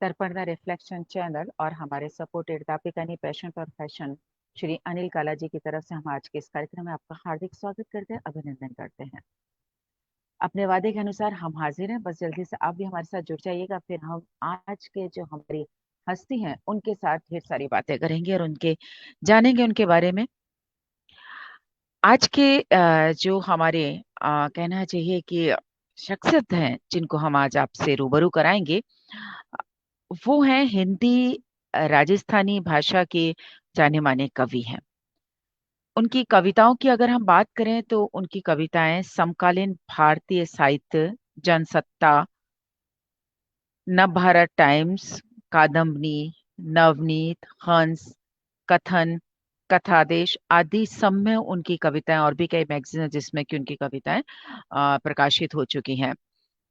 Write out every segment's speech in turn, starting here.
दर्पण the reflection channel और हमारे सपोर्टेड दापिकानी passion for fashion Shri Anil Kala ji की तरफ से हम आज के इस कार्यक्रम में आपका हार्दिक स्वागत करते हैं, अभिनंदन करते हैं। अपने वादे के अनुसार हम हाजिर हैं, बस जल्दी से आप भी हमारे साथ जुड़ जाइएगा। फिर हम आज के जो हमारी हस्ती हैं उनके साथ ढेर सारी बातें करेंगे और उनके जानेंगे उनके बारे में। आज के जो हमारे कहना चाहिए कि शख्सियत हैं जिनको हम आज आपसे रूबरू कराएंगे, वो हैं हिंदी राजस्थानी भाषा के जाने माने कवि हैं। उनकी कविताओं की अगर हम बात करें तो उनकी कविताएं समकालीन भारतीय साहित्य, जनसत्ता, नवभारत टाइम्स, कादम्बनी, नवनीत, हंस, कथन, कथादेश आदि सब में उनकी कविताएं, और भी कई मैगजीन है जिसमें कि उनकी कविताएं प्रकाशित हो चुकी हैं।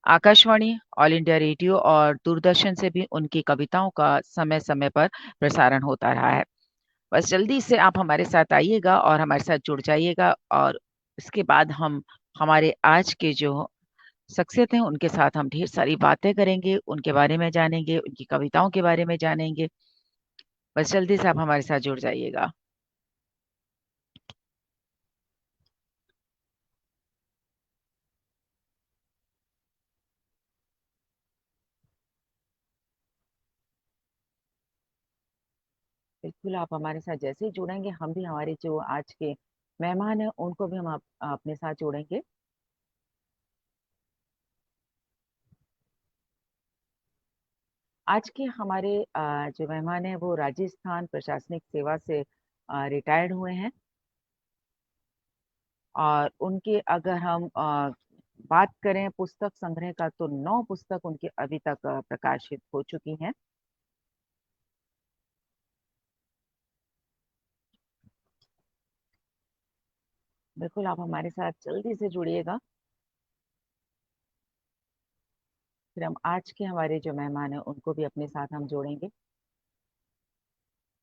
आकाशवाणी, ऑल इंडिया रेडियो और दूरदर्शन से भी उनकी कविताओं का समय समय पर प्रसारण होता रहा है। बस जल्दी से आप हमारे साथ आइएगा और हमारे साथ जुड़ जाइएगा, और इसके बाद हम हमारे आज के जो शख्सियत हैं उनके साथ हम ढेर सारी बातें करेंगे, उनके बारे में जानेंगे, उनकी कविताओं के बारे में जानेंगे। बस जल्दी से आप हमारे साथ जुड़ जाइएगा। बिल्कुल, आप हमारे साथ जैसे ही जुड़ेंगे हम भी हमारे जो आज के मेहमान हैं उनको भी हम अपने साथ जोड़ेंगे। आज के हमारे जो मेहमान हैं वो राजस्थान प्रशासनिक सेवा से रिटायर्ड हुए हैं, और उनके अगर हम बात करें पुस्तक संग्रह का तो 9 पुस्तक उनकी अभी तक प्रकाशित हो चुकी हैं। बिल्कुल, आप हमारे साथ जल्दी से जुड़िएगा। फिर हम आज के हमारे जो मेहमान हैं उनको भी अपने साथ हम जोड़ेंगे,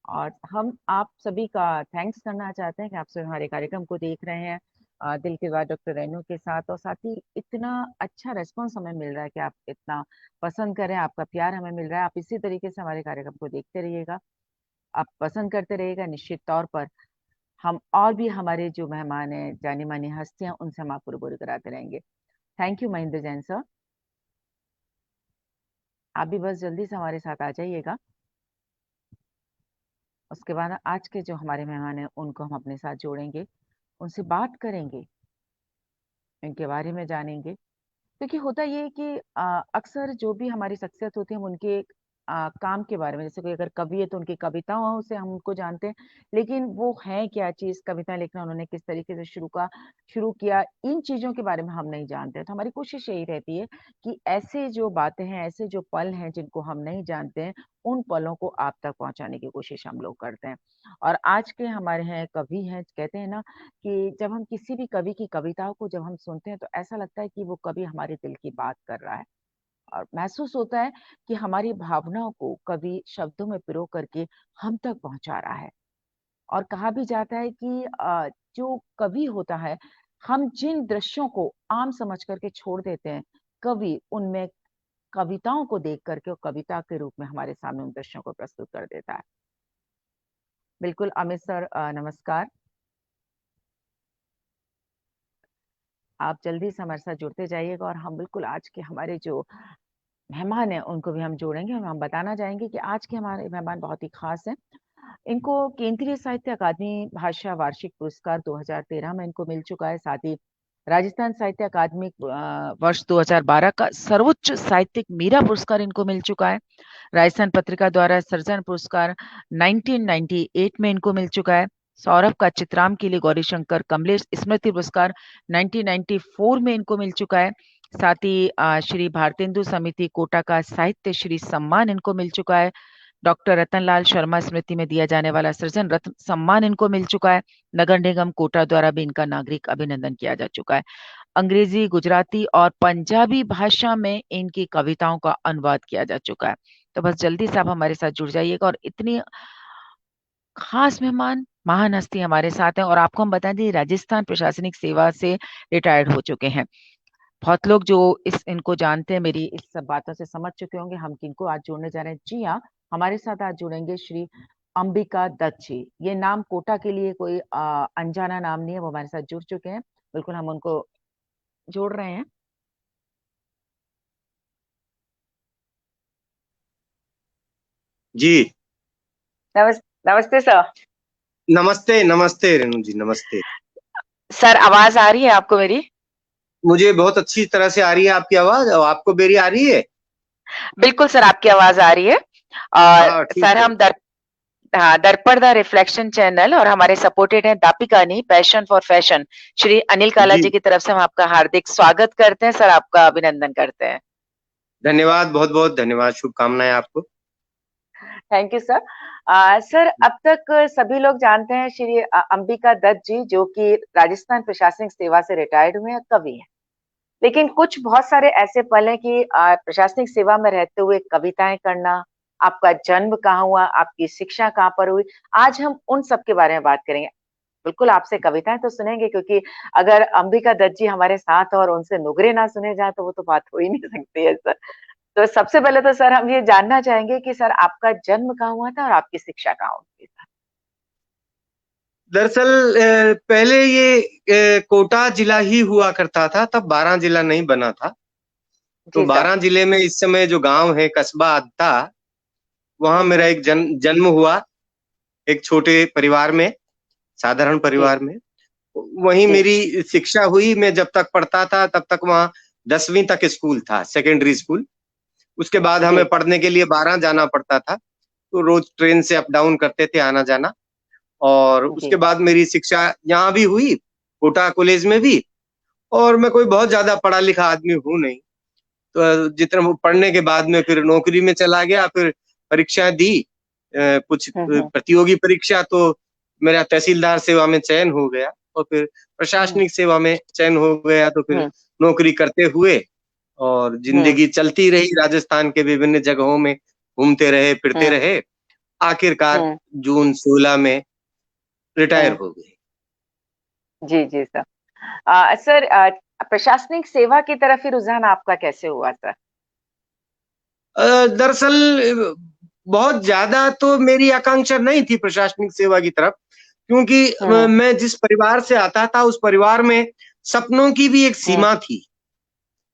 और हम आप सभी का थैंक्स करना चाहते हैं कि आप सभी हमारे कार्यक्रम को देख रहे हैं दिल की बात डॉक्टर रेनू के साथ, और साथ ही इतना अच्छा रेस्पॉन्स हमें मिल रहा है कि आप इतना पसंद करें, आपका प्यार हमें मिल रहा है। आप इसी तरीके से हमारे कार्यक्रम को देखते रहिएगा, आप पसंद करते रहिएगा। निश्चित तौर पर हम और भी हमारे जो मेहमान हैं, जानी मानी हस्तियां, उनसे हम आपको रूबरू कराते रहेंगे। Thank you Mahendra Jain sir. आप भी बस जल्दी से हमारे साथ आ जाइएगा। उसके बाद आज के जो हमारे मेहमान हैं उनको हम अपने साथ जोड़ेंगे, उनसे बात करेंगे, इनके बारे में जानेंगे। क्योंकि होता ये है कि अक्सर जो भी हमारी शख्सियत होती है हम उनके काम के बारे में, जैसे कोई अगर कवि है तो उनकी कविताओं से हम उनको जानते हैं, लेकिन वो है क्या चीज, कविता लिखना उन्होंने किस तरीके से शुरू किया, इन चीजों के बारे में हम नहीं जानते हैं। तो हमारी कोशिश यही रहती है कि ऐसे जो बातें हैं, ऐसे जो पल हैं जिनको हम नहीं जानते हैं, उन पलों को आप तक पहुंचाने की कोशिश हम लोग करते हैं। और आज के हमारे हैं कवि हैं, कहते हैं ना कि जब हम किसी भी कवि की कविताओं को जब हम सुनते हैं तो ऐसा लगता है कि वो कवि हमारे दिल की बात कर रहा है, और महसूस होता है कि हमारी भावनाओं को कवि शब्दों में पिरो करके हम तक पहुंचा रहा है। और कहा भी जाता है कि जो कवि होता है, हम जिन दृश्यों को आम समझ करके छोड़ देते हैं, कवि उनमें कविताओं को देख करके और कविता के रूप में हमारे सामने उन दृश्यों को प्रस्तुत कर देता है। बिल्कुल अमित सर, नमस्कार। आप जल्दी से हमारे साथ जुड़ते जाइएगा, और हम बिल्कुल आज के हमारे जो मेहमान हैं उनको भी हम जोड़ेंगे, और हम बताना चाहेंगे कि आज के हमारे मेहमान बहुत ही खास हैं। इनको केंद्रीय साहित्य अकादमी भाषा वार्षिक पुरस्कार 2013 में इनको मिल चुका है। साथ ही राजस्थान साहित्य अकादमी वर्ष 2012 का सर्वोच्च साहित्यिक मीरा पुरस्कार इनको मिल चुका है। राजस्थान पत्रिका द्वारा सृजन पुरस्कार 1998 में इनको मिल चुका है। सौरभ का चित्राम के लिए गौरीशंकर कमलेश स्मृति पुरस्कार 1994 में इनको मिल चुका है। साथ ही श्री भारतेंदु समिति कोटा का साहित्य श्री सम्मान इनको मिल चुका है। डॉक्टर रतनलाल शर्मा स्मृति में दिया जाने वाला सृजन रत्न सम्मान इनको मिल चुका है। नगर निगम कोटा द्वारा भी इनका नागरिक अभिनंदन किया जा चुका है। अंग्रेजी, गुजराती और पंजाबी भाषा में इनकी कविताओं का अनुवाद किया जा चुका है। तो बस जल्दी से आप हमारे साथ जुड़ जाइएगा, और इतनी खास मेहमान, महान हस्ती हमारे साथ हैं। और आपको हम बता दें राजस्थान प्रशासनिक सेवा से रिटायर्ड हो चुके हैं। बहुत लोग जो इनको जानते हैं, मेरी इस सब बातों से समझ चुके होंगे हम किनको आज जोड़ने जा रहे हैं। जी हाँ, हमारे साथ आज जुड़ेंगे श्री अंबिका दत्त जी। ये नाम कोटा के लिए कोई अनजाना नाम नहीं है, वो हमारे साथ जुड़ चुके हैं। बिल्कुल हम उनको जोड़ रहे हैं। जी। नमस्ते सर। नमस्ते नमस्ते रेणु जी, नमस्ते। सर आवाज आ रही है आपको मेरी? मुझे बहुत अच्छी तरह से आ रही है आपकी आवाज, और आपको मेरी आ रही है? बिल्कुल सर, आपकी आवाज आ रही है। और हाँ, ठीक सर है। हम हाँ, दर्पण द रिफ्लेक्शन चैनल और हमारे सपोर्टेड है दापिका नहीं, passion for fashion, Shri Anil Kala जी, जी की तरफ से हम आपका हार्दिक स्वागत करते हैं सर, आपका अभिनंदन करते हैं। धन्यवाद, बहुत बहुत धन्यवाद, शुभकामनाएं आपको। Thank you sir. सर अब तक सभी लोग जानते हैं श्री अंबिका दत्त जी, जो कि राजस्थान प्रशासनिक सेवा से रिटायर्ड हुए हैं, कवि हैं। लेकिन कुछ बहुत सारे ऐसे पल हैं कि प्रशासनिक सेवा में रहते हुए कविताएं करना, आपका जन्म कहाँ हुआ, आपकी शिक्षा कहाँ पर हुई, आज हम उन सब के बारे में बात करेंगे। बिल्कुल आपसे कविताएं तो सुनेंगे, क्योंकि अगर अंबिका दत्त जी हमारे साथ और उनसे नुगरे ना सुने जाए तो वो तो बात हो ही नहीं सकती है सर। तो सबसे पहले तो सर हम ये जानना चाहेंगे कि सर आपका जन्म कहाँ हुआ था और आपकी शिक्षा कहाँ हुई थी? दरअसल पहले ये कोटा जिला ही हुआ करता था, तब 12 जिला नहीं बना था। तो जी सर। 12 जिले में इस समय जो गांव है, कस्बा अद्दा, वहां मेरा एक जन्म हुआ, एक छोटे परिवार में, साधारण जी परिवार में। वहीं जी। मेरी शिक्षा हुई। मैं जब तक पढ़ता था तब तक वहाँ 10वीं तक स्कूल था, सेकेंडरी स्कूल। उसके बाद जी हमें पढ़ने के लिए 12 जाना पड़ता था, तो रोज ट्रेन से अप डाउन करते थे, आना जाना। और उसके जी। बाद मेरी शिक्षा यहाँ भी हुई, कोटा कॉलेज में भी। और मैं कोई बहुत ज्यादा पढ़ा लिखा आदमी हूँ नहीं, तो जितना वो पढ़ने के बाद में फिर नौकरी में चला गया, फिर परीक्षाएं दी, कुछ हम्म। प्रतियोगी परीक्षा, तो मेरा तहसीलदार सेवा में चयन हो गया, और फिर हम्म। प्रशासनिक सेवा में चयन हो गया, तो फिर हम्म। नौकरी करते हुए और हम्म। जिंदगी चलती रही, राजस्थान के विभिन्न जगहों में घूमते रहे, फिरते हम्म। रहे। आखिरकार हम्म। जून 16 में रिटायर हम्म। हो गए। जी जी सर। सर प्रशासनिक सेवा की तरफ ही रुझान आपका कैसे हुआ सर? दरअसल बहुत ज्यादा तो मेरी आकांक्षा नहीं थी प्रशासनिक सेवा की तरफ, क्योंकि हम्म। मैं जिस परिवार से आता था उस परिवार में सपनों की भी एक हम्म। सीमा थी।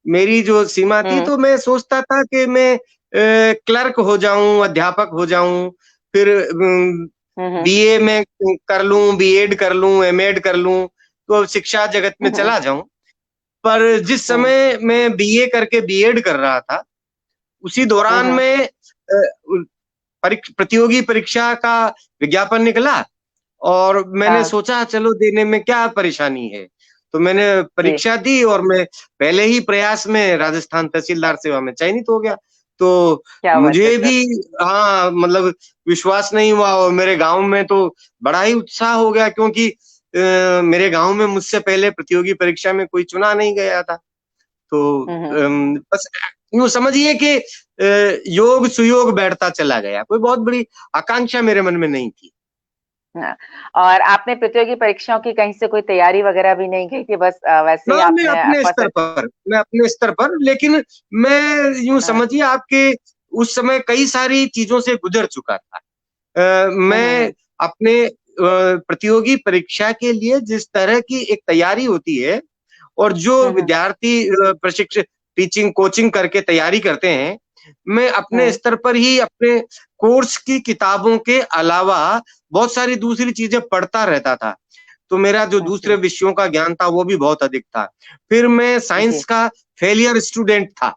मेरी जो सीमा थी, हम्म। तो मैं सोचता था कि मैं क्लर्क हो जाऊं, अध्यापक हो जाऊं, फिर हम्म। बीए में कर लूं, बीएड कर लूं, एमएड कर लूं, तो शिक्षा जगत में हम्म। चला जाऊं। पर जिस हम्म। समय मैं बीए करके बीएड कर रहा था, उसी दौरान हम्म। में प्रतियोगी परीक्षा का विज्ञापन निकला, और मैंने हाँ। सोचा चलो देने में क्या परेशानी है। तो मैंने जी। परीक्षा दी, और मैं पहले ही प्रयास में राजस्थान तहसीलदार सेवा में चयनित हो गया। तो क्या बात है मुझे सर। भी, हाँ, मतलब विश्वास नहीं हुआ, और मेरे गांव में तो बड़ा ही उत्साह हो गया, क्योंकि मेरे गांव में मुझसे पहले प्रतियोगी परीक्षा में कोई चुना नहीं गया था। तो हम्म। बस यूं समझिए कि योग सुयोग बैठता चला गया, कोई बहुत बड़ी आकांक्षा मेरे मन में नहीं थी। हाँ। और आपने प्रतियोगी परीक्षाओं की कहीं से कोई तैयारी वगैरह भी नहीं की थी, बस वैसे ही ना, आपने फर्स्ट? मैं अपने स्तर पर, लेकिन मैं यूं हाँ। समझिए आपके, उस समय कई सारी चीजों से गुजर चुका था। मैं हम्म। अपने प्रतियोगी परीक्षा के लिए जिस तरह की एक तैयारी होती है, और जो हम्म। विद्यार्थी प्रशिक्षण, टीचिंग कोचिंग करके तैयारी करते हैं, मैं अपने हम्म। स्तर पर ही अपने कोर्स की किताबों के अलावा बहुत सारी दूसरी चीजें पढ़ता रहता था। तो मेरा जो दूसरे जी विषयों का ज्ञान था वो भी बहुत अधिक था। फिर मैं साइंस जी। का फेलियर स्टूडेंट था,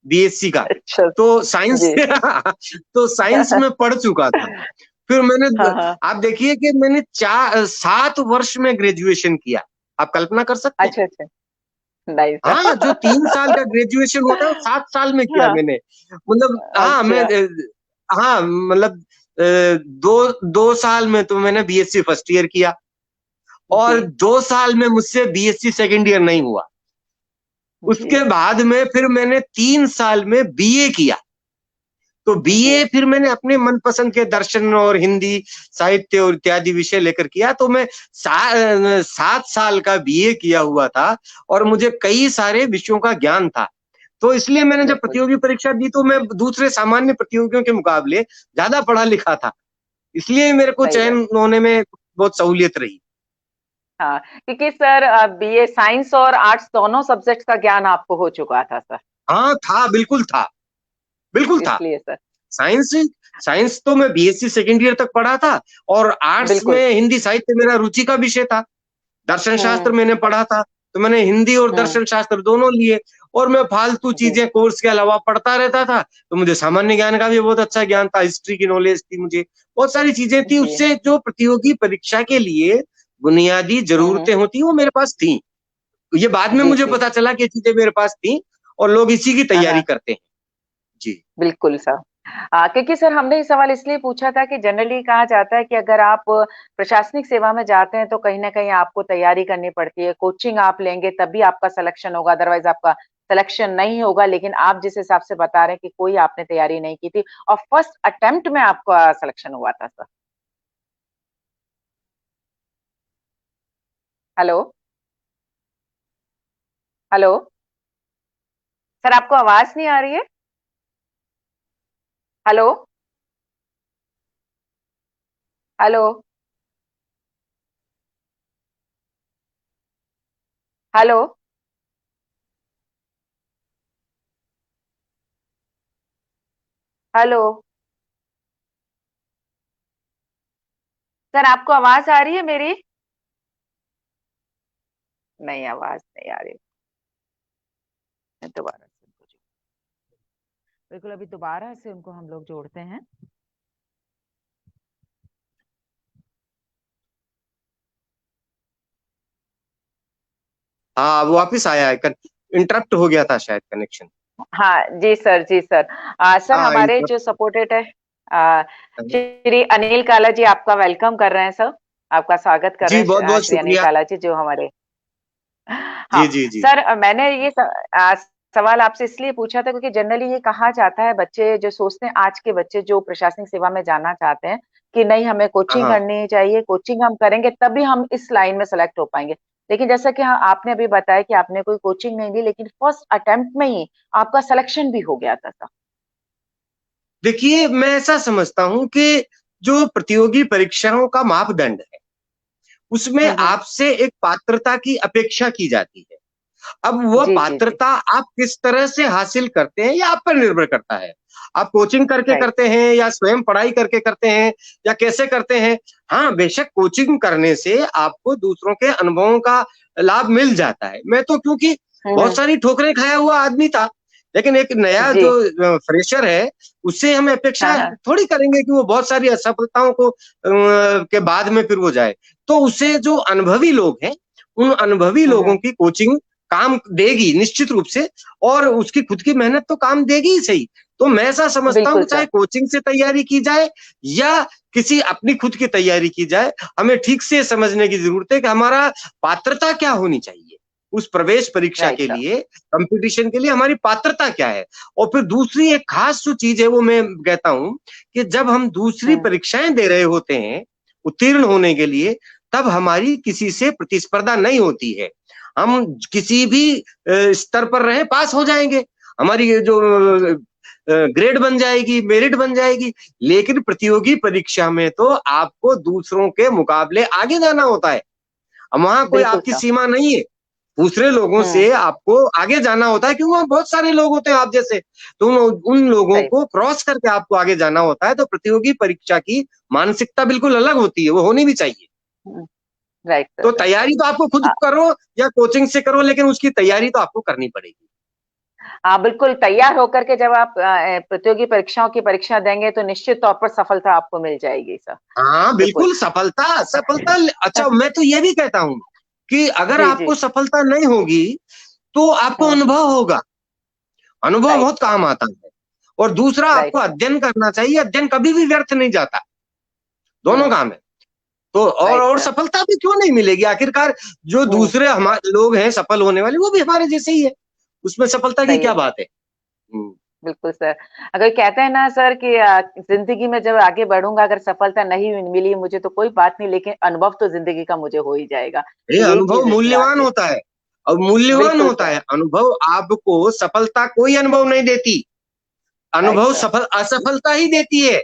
बीएससी का। अच्छा। तो साइंस जी। तो साइंस में पढ़ चुका था। फिर हाँ हाँ। आप देखिए कि मैंने 7 वर्ष में ग्रेजुएशन किया। आप कल्पना कर सकते हैं? अच्छा अच्छा। नाइस। हाँ, जो 3 साल का ग्रेजुएशन होता है वो 7 साल में किया हाँ। मैंने। मतलब हाँ, अच्छा। हाँ, मतलब 2 साल में तो मैंने बीएससी फर्स्ट ईयर किया, जी और 2 साल में मुझसे बीएससी सेकंड ईयर नहीं हुआ। जी। उसके बाद में फिर मैंने 3 साल में बीए किया। तो बीए फिर मैंने अपने मनपसंद के दर्शन और हिंदी साहित्य और इत्यादि विषय लेकर किया। तो मैं 7 साल का बीए किया हुआ था और मुझे कई सारे विषयों का ज्ञान था। तो इसलिए मैंने जब बिल्कुल प्रतियोगी परीक्षा दी तो मैं दूसरे सामान्य प्रतियोगियों के मुकाबले ज्यादा पढ़ा लिखा था, इसलिए मेरे को सही बात। चयन होने में बहुत सहूलियत रही। हाँ, क्योंकि सर बीए साइंस और आर्ट्स दोनों सब्जेक्ट का ज्ञान आपको हो चुका था सर, हाँ था, बिल्कुल था, बिल्कुल था। इसलिए सर। साइंस साइंस तो मैं बीएससी सेकेंड ईयर तक पढ़ा था, और आर्ट्स बिल्कुल। में हिंदी साहित्य मेरा रुचि का विषय था। दर्शन शास्त्र हम्म। मैंने पढ़ा था, तो मैंने हिंदी और हम्म। दर्शन शास्त्र दोनों लिए। और मैं फालतू जी। चीजें कोर्स के अलावा पढ़ता रहता था, तो मुझे सामान्य ज्ञान का भी बहुत अच्छा ज्ञान था, हिस्ट्री की नॉलेज थी मुझे, बहुत सारी चीजें थी। जी। उससे जो प्रतियोगी परीक्षा के लिए बुनियादी हम्म। जरूरतें होती वो मेरे पास थी। ये बाद में जी मुझे जी। पता चला कि ये चीजें मेरे पास थी, और लोग इसी की हाँ तैयारी हाँ, करते हैं। जी बिल्कुल सर। क्योंकि सर हमने ये सवाल इसलिए पूछा था कि जनरली कहा जाता है कि अगर आप प्रशासनिक सेवा में जाते हैं तो कहीं ना कहीं आपको तैयारी करनी पड़ती है, कोचिंग आप लेंगे तभी आपका सिलेक्शन होगा, अदरवाइज आपका सिलेक्शन नहीं होगा। लेकिन आप जिस हिसाब से बता रहे हैं कि कोई आपने तैयारी नहीं की थी और फर्स्ट अटेम्प्ट में आपका सिलेक्शन हुआ था सर। हेलो। हेलो। सर आपको आवाज नहीं आ रही है? Hello. Hello. Hello. Hello. Sir आपको आवाज आ रही है मेरी? नहीं, आवाज नहीं आ रही। मैं दोबारा से उनको बिल्कुल, अभी दोबारा से उनको हम लोग जोड़ते हैं। हाँ, वो वापिस आया है, इंटरप्ट हो गया था शायद कनेक्शन। हाँ जी सर, जी सर। सर हाँ हमारे इंटरप्ट। जो सपोर्टेड है श्री अनिल काला जी, आपका वेलकम कर रहे हैं सर। आपका स्वागत कर जी रहे बहुत हैं बहुत श्री अनिल शुक्रिया। काला जी जो हमारे। हाँ जी जी जी। सर, मैंने ये सवाल आपसे इसलिए पूछा था क्योंकि जनरली ये कहा जाता है, बच्चे जो सोचते हैं, आज के बच्चे जो प्रशासनिक सेवा में जाना चाहते हैं कि नहीं हमें हाँ कोचिंग हाँ। करनी चाहिए, कोचिंग हम करेंगे तभी हम इस लाइन में सेलेक्ट हो पाएंगे। लेकिन जैसा कि हाँ आपने अभी बताया कि आपने कोई कोचिंग नहीं ली, लेकिन फर्स्ट अटेम्प्ट में ही आपका सिलेक्शन भी हो गया था सर। देखिए, मैं ऐसा समझता हूँ कि जो प्रतियोगी परीक्षाओं का मापदंड है, उसमें हम्म। आपसे एक पात्रता की अपेक्षा की जाती है। अब वो जी जी जी। पात्रता आप किस तरह से हासिल करते हैं, ये आप पर निर्भर करता है। आप कोचिंग करके राइट। करते हैं या स्वयं पढ़ाई करके करते हैं, या कैसे करते हैं। हाँ, बेशक कोचिंग करने से आपको दूसरों के अनुभवों का लाभ मिल जाता है। मैं तो क्योंकि बहुत हम्म। सारी ठोकरें खाया हुआ आदमी था, लेकिन एक नया जी। जो फ्रेशर है, उससे हम हाँ अपेक्षा हाँ। थोड़ी करेंगे कि वो बहुत सारी असफलताओं को के बाद में फिर वो जाए। तो उसे जो अनुभवी लोग हैं, उन अनुभवी लोगों हम्म। की कोचिंग काम देगी निश्चित रूप से, और उसकी खुद की मेहनत तो काम देगी ही सही। तो मैं ऐसा समझता हूँ बिल्कुल कि सर। चाहे कोचिंग से तैयारी की जाए या किसी अपनी खुद की तैयारी की जाए, हमें ठीक से समझने की जरूरत है कि हमारा पात्रता क्या होनी चाहिए उस प्रवेश परीक्षा राइट के सर। लिए, कंपटीशन के लिए हमारी पात्रता क्या है। और फिर दूसरी एक खास जो चीज है वो मैं कहता हूं कि जब हम दूसरी हम्म। परीक्षाएं दे रहे होते हैं उत्तीर्ण होने के लिए, तब हमारी किसी से प्रतिस्पर्धा नहीं होती है। हम किसी भी स्तर पर रहे पास हो जाएंगे, हमारी ये जो जी। ग्रेड बन जाएगी, मेरिट बन जाएगी। लेकिन प्रतियोगी परीक्षा में तो आपको दूसरों के मुकाबले आगे जाना होता है, वहां कोई बिल्कुल आपकी सर। सीमा नहीं है। दूसरे लोगों हम्म। से आपको आगे जाना होता है, क्योंकि वहां बहुत सारे लोग होते हैं आप जैसे। तो उन लोगों सही। को क्रॉस करके आपको आगे जाना होता है। तो प्रतियोगी परीक्षा की मानसिकता बिल्कुल अलग होती है, वो होनी भी चाहिए। राइट तो सर, राइट। तैयारी तो आपको खुद करो या कोचिंग से करो, लेकिन उसकी तैयारी तो आपको करनी पड़ेगी। हाँ बिल्कुल, तैयार होकर के जब आप प्रतियोगी परीक्षाओं की परीक्षा देंगे तो निश्चित तौर पर सफलता आपको मिल जाएगी सर। हाँ बिल्कुल। बिल्कुल, सफलता सफलता। अच्छा, मैं तो ये भी कहता हूं कि अगर जी जी। आपको सफलता नहीं होगी तो आपको हम्म। अनुभव होगा। अनुभव राइट बहुत सर। काम आता है। और दूसरा, राइट आपको सर। अध्ययन करना चाहिए, अध्ययन कभी भी व्यर्थ नहीं जाता, दोनों हम्म। काम है। तो राइट और सर। सफलता भी क्यों नहीं मिलेगी आखिरकार। जो हम्म। दूसरे हमारे लोग हैं सफल होने वाले, वो भी हमारे जैसे ही है, उसमें सफलता की सही क्या है। बात है। हम्म। बिल्कुल सर। अगर कहते हैं ना सर कि जिंदगी में जब आगे बढ़ूंगा, अगर सफलता नहीं मिली मुझे तो कोई बात नहीं, लेकिन अनुभव तो जिंदगी का मुझे हो ही जाएगा, ये तो यही अनुभव चीज इस पर मूल्यवान आती है। होता है, और मूल्यवान बिल्कुल होता सर। है अनुभव। आपको सफलता कोई अनुभव नहीं देती, राइट अनुभव सर। सफल असफलता ही देती है।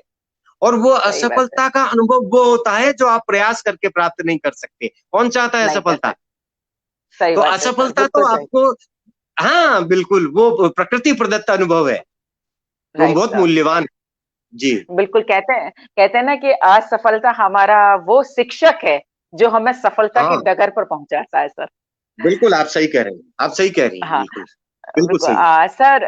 और वो सही बात है। असफलता का अनुभव वो होता है जो आप प्रयास करके प्राप्त नहीं कर सकते। कौन चाहता है नहीं कर असफलता? सकते। सही तो बात है सर, असफलता बिल्कुल तो सही। आपको, हाँ बिल्कुल, वो प्रकृति प्रदत्त अनुभव है, वो राइट बहुत साहब। मूल्यवान है। जी। बिल्कुल, कहते हैं ना कि असफलता हमारा वो शिक्षक है जो हमें सफलता की हाँ डगर पर पहुंचाता है सर। बिल्कुल, आप सही कह रहे हैं, आप सही कह रही हैं, हाँ। बिल्कुल बिल्कुल बिल्कुल। सही। सर,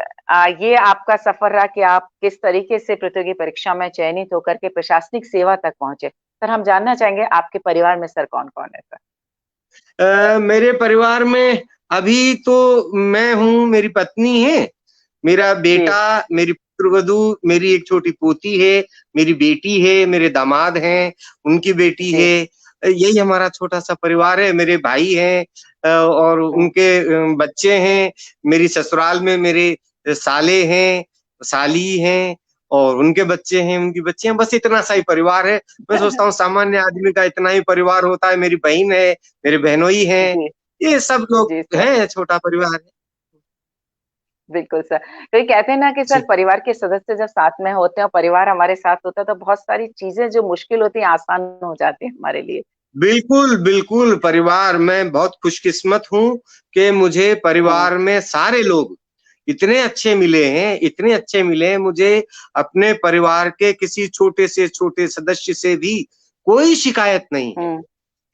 ये आपका सफर रहा कि आप किस तरीके से प्रतियोगी परीक्षा में चयनित होकर के प्रशासनिक सेवा तक पहुंचे। सर, हम जानना चाहेंगे आपके परिवार में सर कौन कौन है सर? मेरे परिवार में अभी तो मैं हूँ, मेरी पत्नी है, मेरा जी। बेटा, मेरी पुत्रवधू, मेरी एक छोटी पोती है, मेरी बेटी है, मेरे दामाद हैं, उनकी बेटी जी। है। यही हमारा छोटा सा परिवार है। मेरे भाई हैं, और हम्म। उनके बच्चे हैं। मेरी ससुराल में मेरे साले हैं, साली हैं, और उनके बच्चे हैं, उनकी बच्चियां। बस इतना सा ही परिवार है। मैं सोचता हूँ सामान्य आदमी का इतना ही परिवार होता है। मेरी बहन है, मेरे बहनोई हैं, जी। ये सब लोग जी सर। हैं, छोटा परिवार है। बिल्कुल सर। तो ये कहते हैं ना कि सर जी परिवार के सदस्य जब साथ में होते हैं और परिवार हमारे साथ होता है तो बहुत सारी चीजें जो मुश्किल होती हैं आसान हो जाती है हमारे लिए। बिल्कुल, बिल्कुल, परिवार, मैं बहुत खुशकिस्मत हूँ कि मुझे हम्म। परिवार में सारे लोग इतने अच्छे मिले हैं, इतने अच्छे मिले हैं। मुझे अपने परिवार के किसी छोटे से छोटे सदस्य से भी कोई शिकायत नहीं है। हम्म।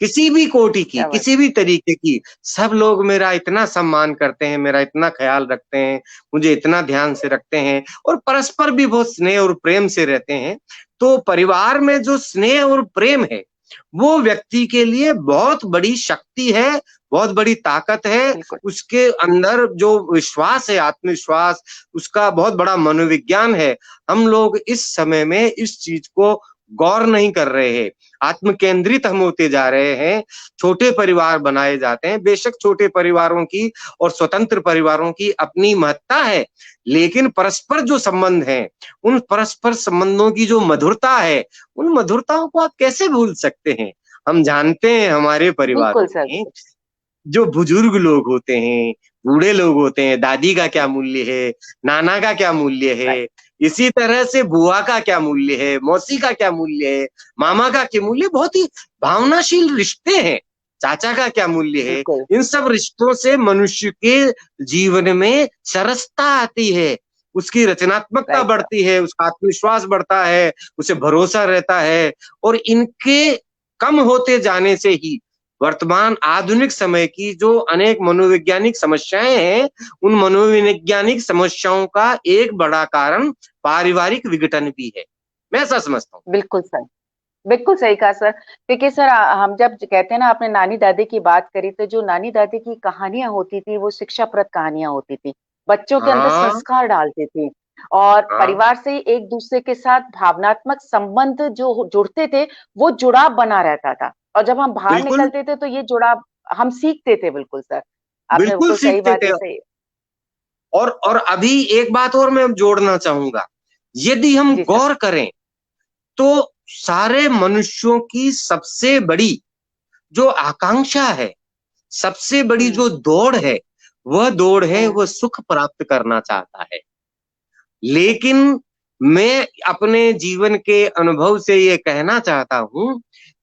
किसी भी कोटि की, क्या बात। किसी भी तरीके की। सब लोग मेरा इतना सम्मान करते हैं, मेरा इतना ख्याल रखते हैं, मुझे इतना ध्यान से रखते हैं, और परस्पर भी बहुत स्नेह और प्रेम से रहते हैं। तो परिवार में जो स्नेह और प्रेम है, वो व्यक्ति के लिए बहुत बड़ी शक्ति है, बहुत बड़ी ताकत है। बिल्कुल। उसके अंदर जो विश्वास है, आत्मविश्वास, उसका बहुत बड़ा मनोविज्ञान है। हम लोग इस समय में इस चीज को गौर नहीं कर रहे हैं। आत्म केंद्रित हम होते जा रहे हैं। छोटे परिवार बनाए जाते हैं। बेशक छोटे परिवारों की और स्वतंत्र परिवारों की अपनी महत्ता है, लेकिन परस्पर जो संबंध हैं, उन परस्पर संबंधों की जो मधुरता है, उन मधुरताओं को आप कैसे भूल सकते हैं? हम जानते हैं हमारे परिवारों बिल्कुल सर। में जो बुजुर्ग लोग होते हैं, बूढ़े लोग होते हैं, दादी का क्या मूल्य है, नाना का क्या मूल्य राइट। है, इसी तरह से बुआ का क्या मूल्य है, मौसी का क्या मूल्य है, मामा का क्या मूल्य, बहुत ही भावनाशील रिश्ते हैं। चाचा का क्या मूल्य है। बिल्कुल। इन सब रिश्तों से मनुष्य के जीवन में सरसता आती है, उसकी रचनात्मकता राइट सर। बढ़ती है, उसका आत्मविश्वास बढ़ता है, उसे भरोसा रहता है। और इनके कम होते जाने से ही वर्तमान आधुनिक समय की जो अनेक मनोवैज्ञानिक समस्याएं हैं, उन मनोवैज्ञानिक समस्याओं का एक बड़ा कारण पारिवारिक विघटन भी है। मैं ऐसा समझता हूँ। बिल्कुल सर। बिल्कुल सही कहा सर, क्योंकि सर हम जब कहते हैं ना, आपने नानी दादी की बात करी तो जो नानी दादी की कहानियां होती थी वो शिक्षाप्रद कहानियां होती थी, बच्चों के अंदर हाँ संस्कार डालती थी। और हाँ परिवार से ही एक दूसरे के साथ भावनात्मक संबंध जो जुड़ते थे, वो जुड़ाव बना रहता था। और जब हम बाहर बिल्कुल, निकलते थे तो ये जुड़ाव हम सीखते थे। बिल्कुल सर, आपने बिल्कुल बिल्कुल सही सीखते बात थे। ये सही। और अभी एक बात और मैं जोड़ना चाहूंगा। यदि हम जी सर। गौर करें तो सारे मनुष्यों की सबसे बड़ी जो आकांक्षा है, सबसे बड़ी हम्म। जो दौड़ है, वह दौड़ है, हम्म। वह सुख प्राप्त करना चाहता है। लेकिन मैं अपने जीवन के अनुभव से ये कहना चाहता हूं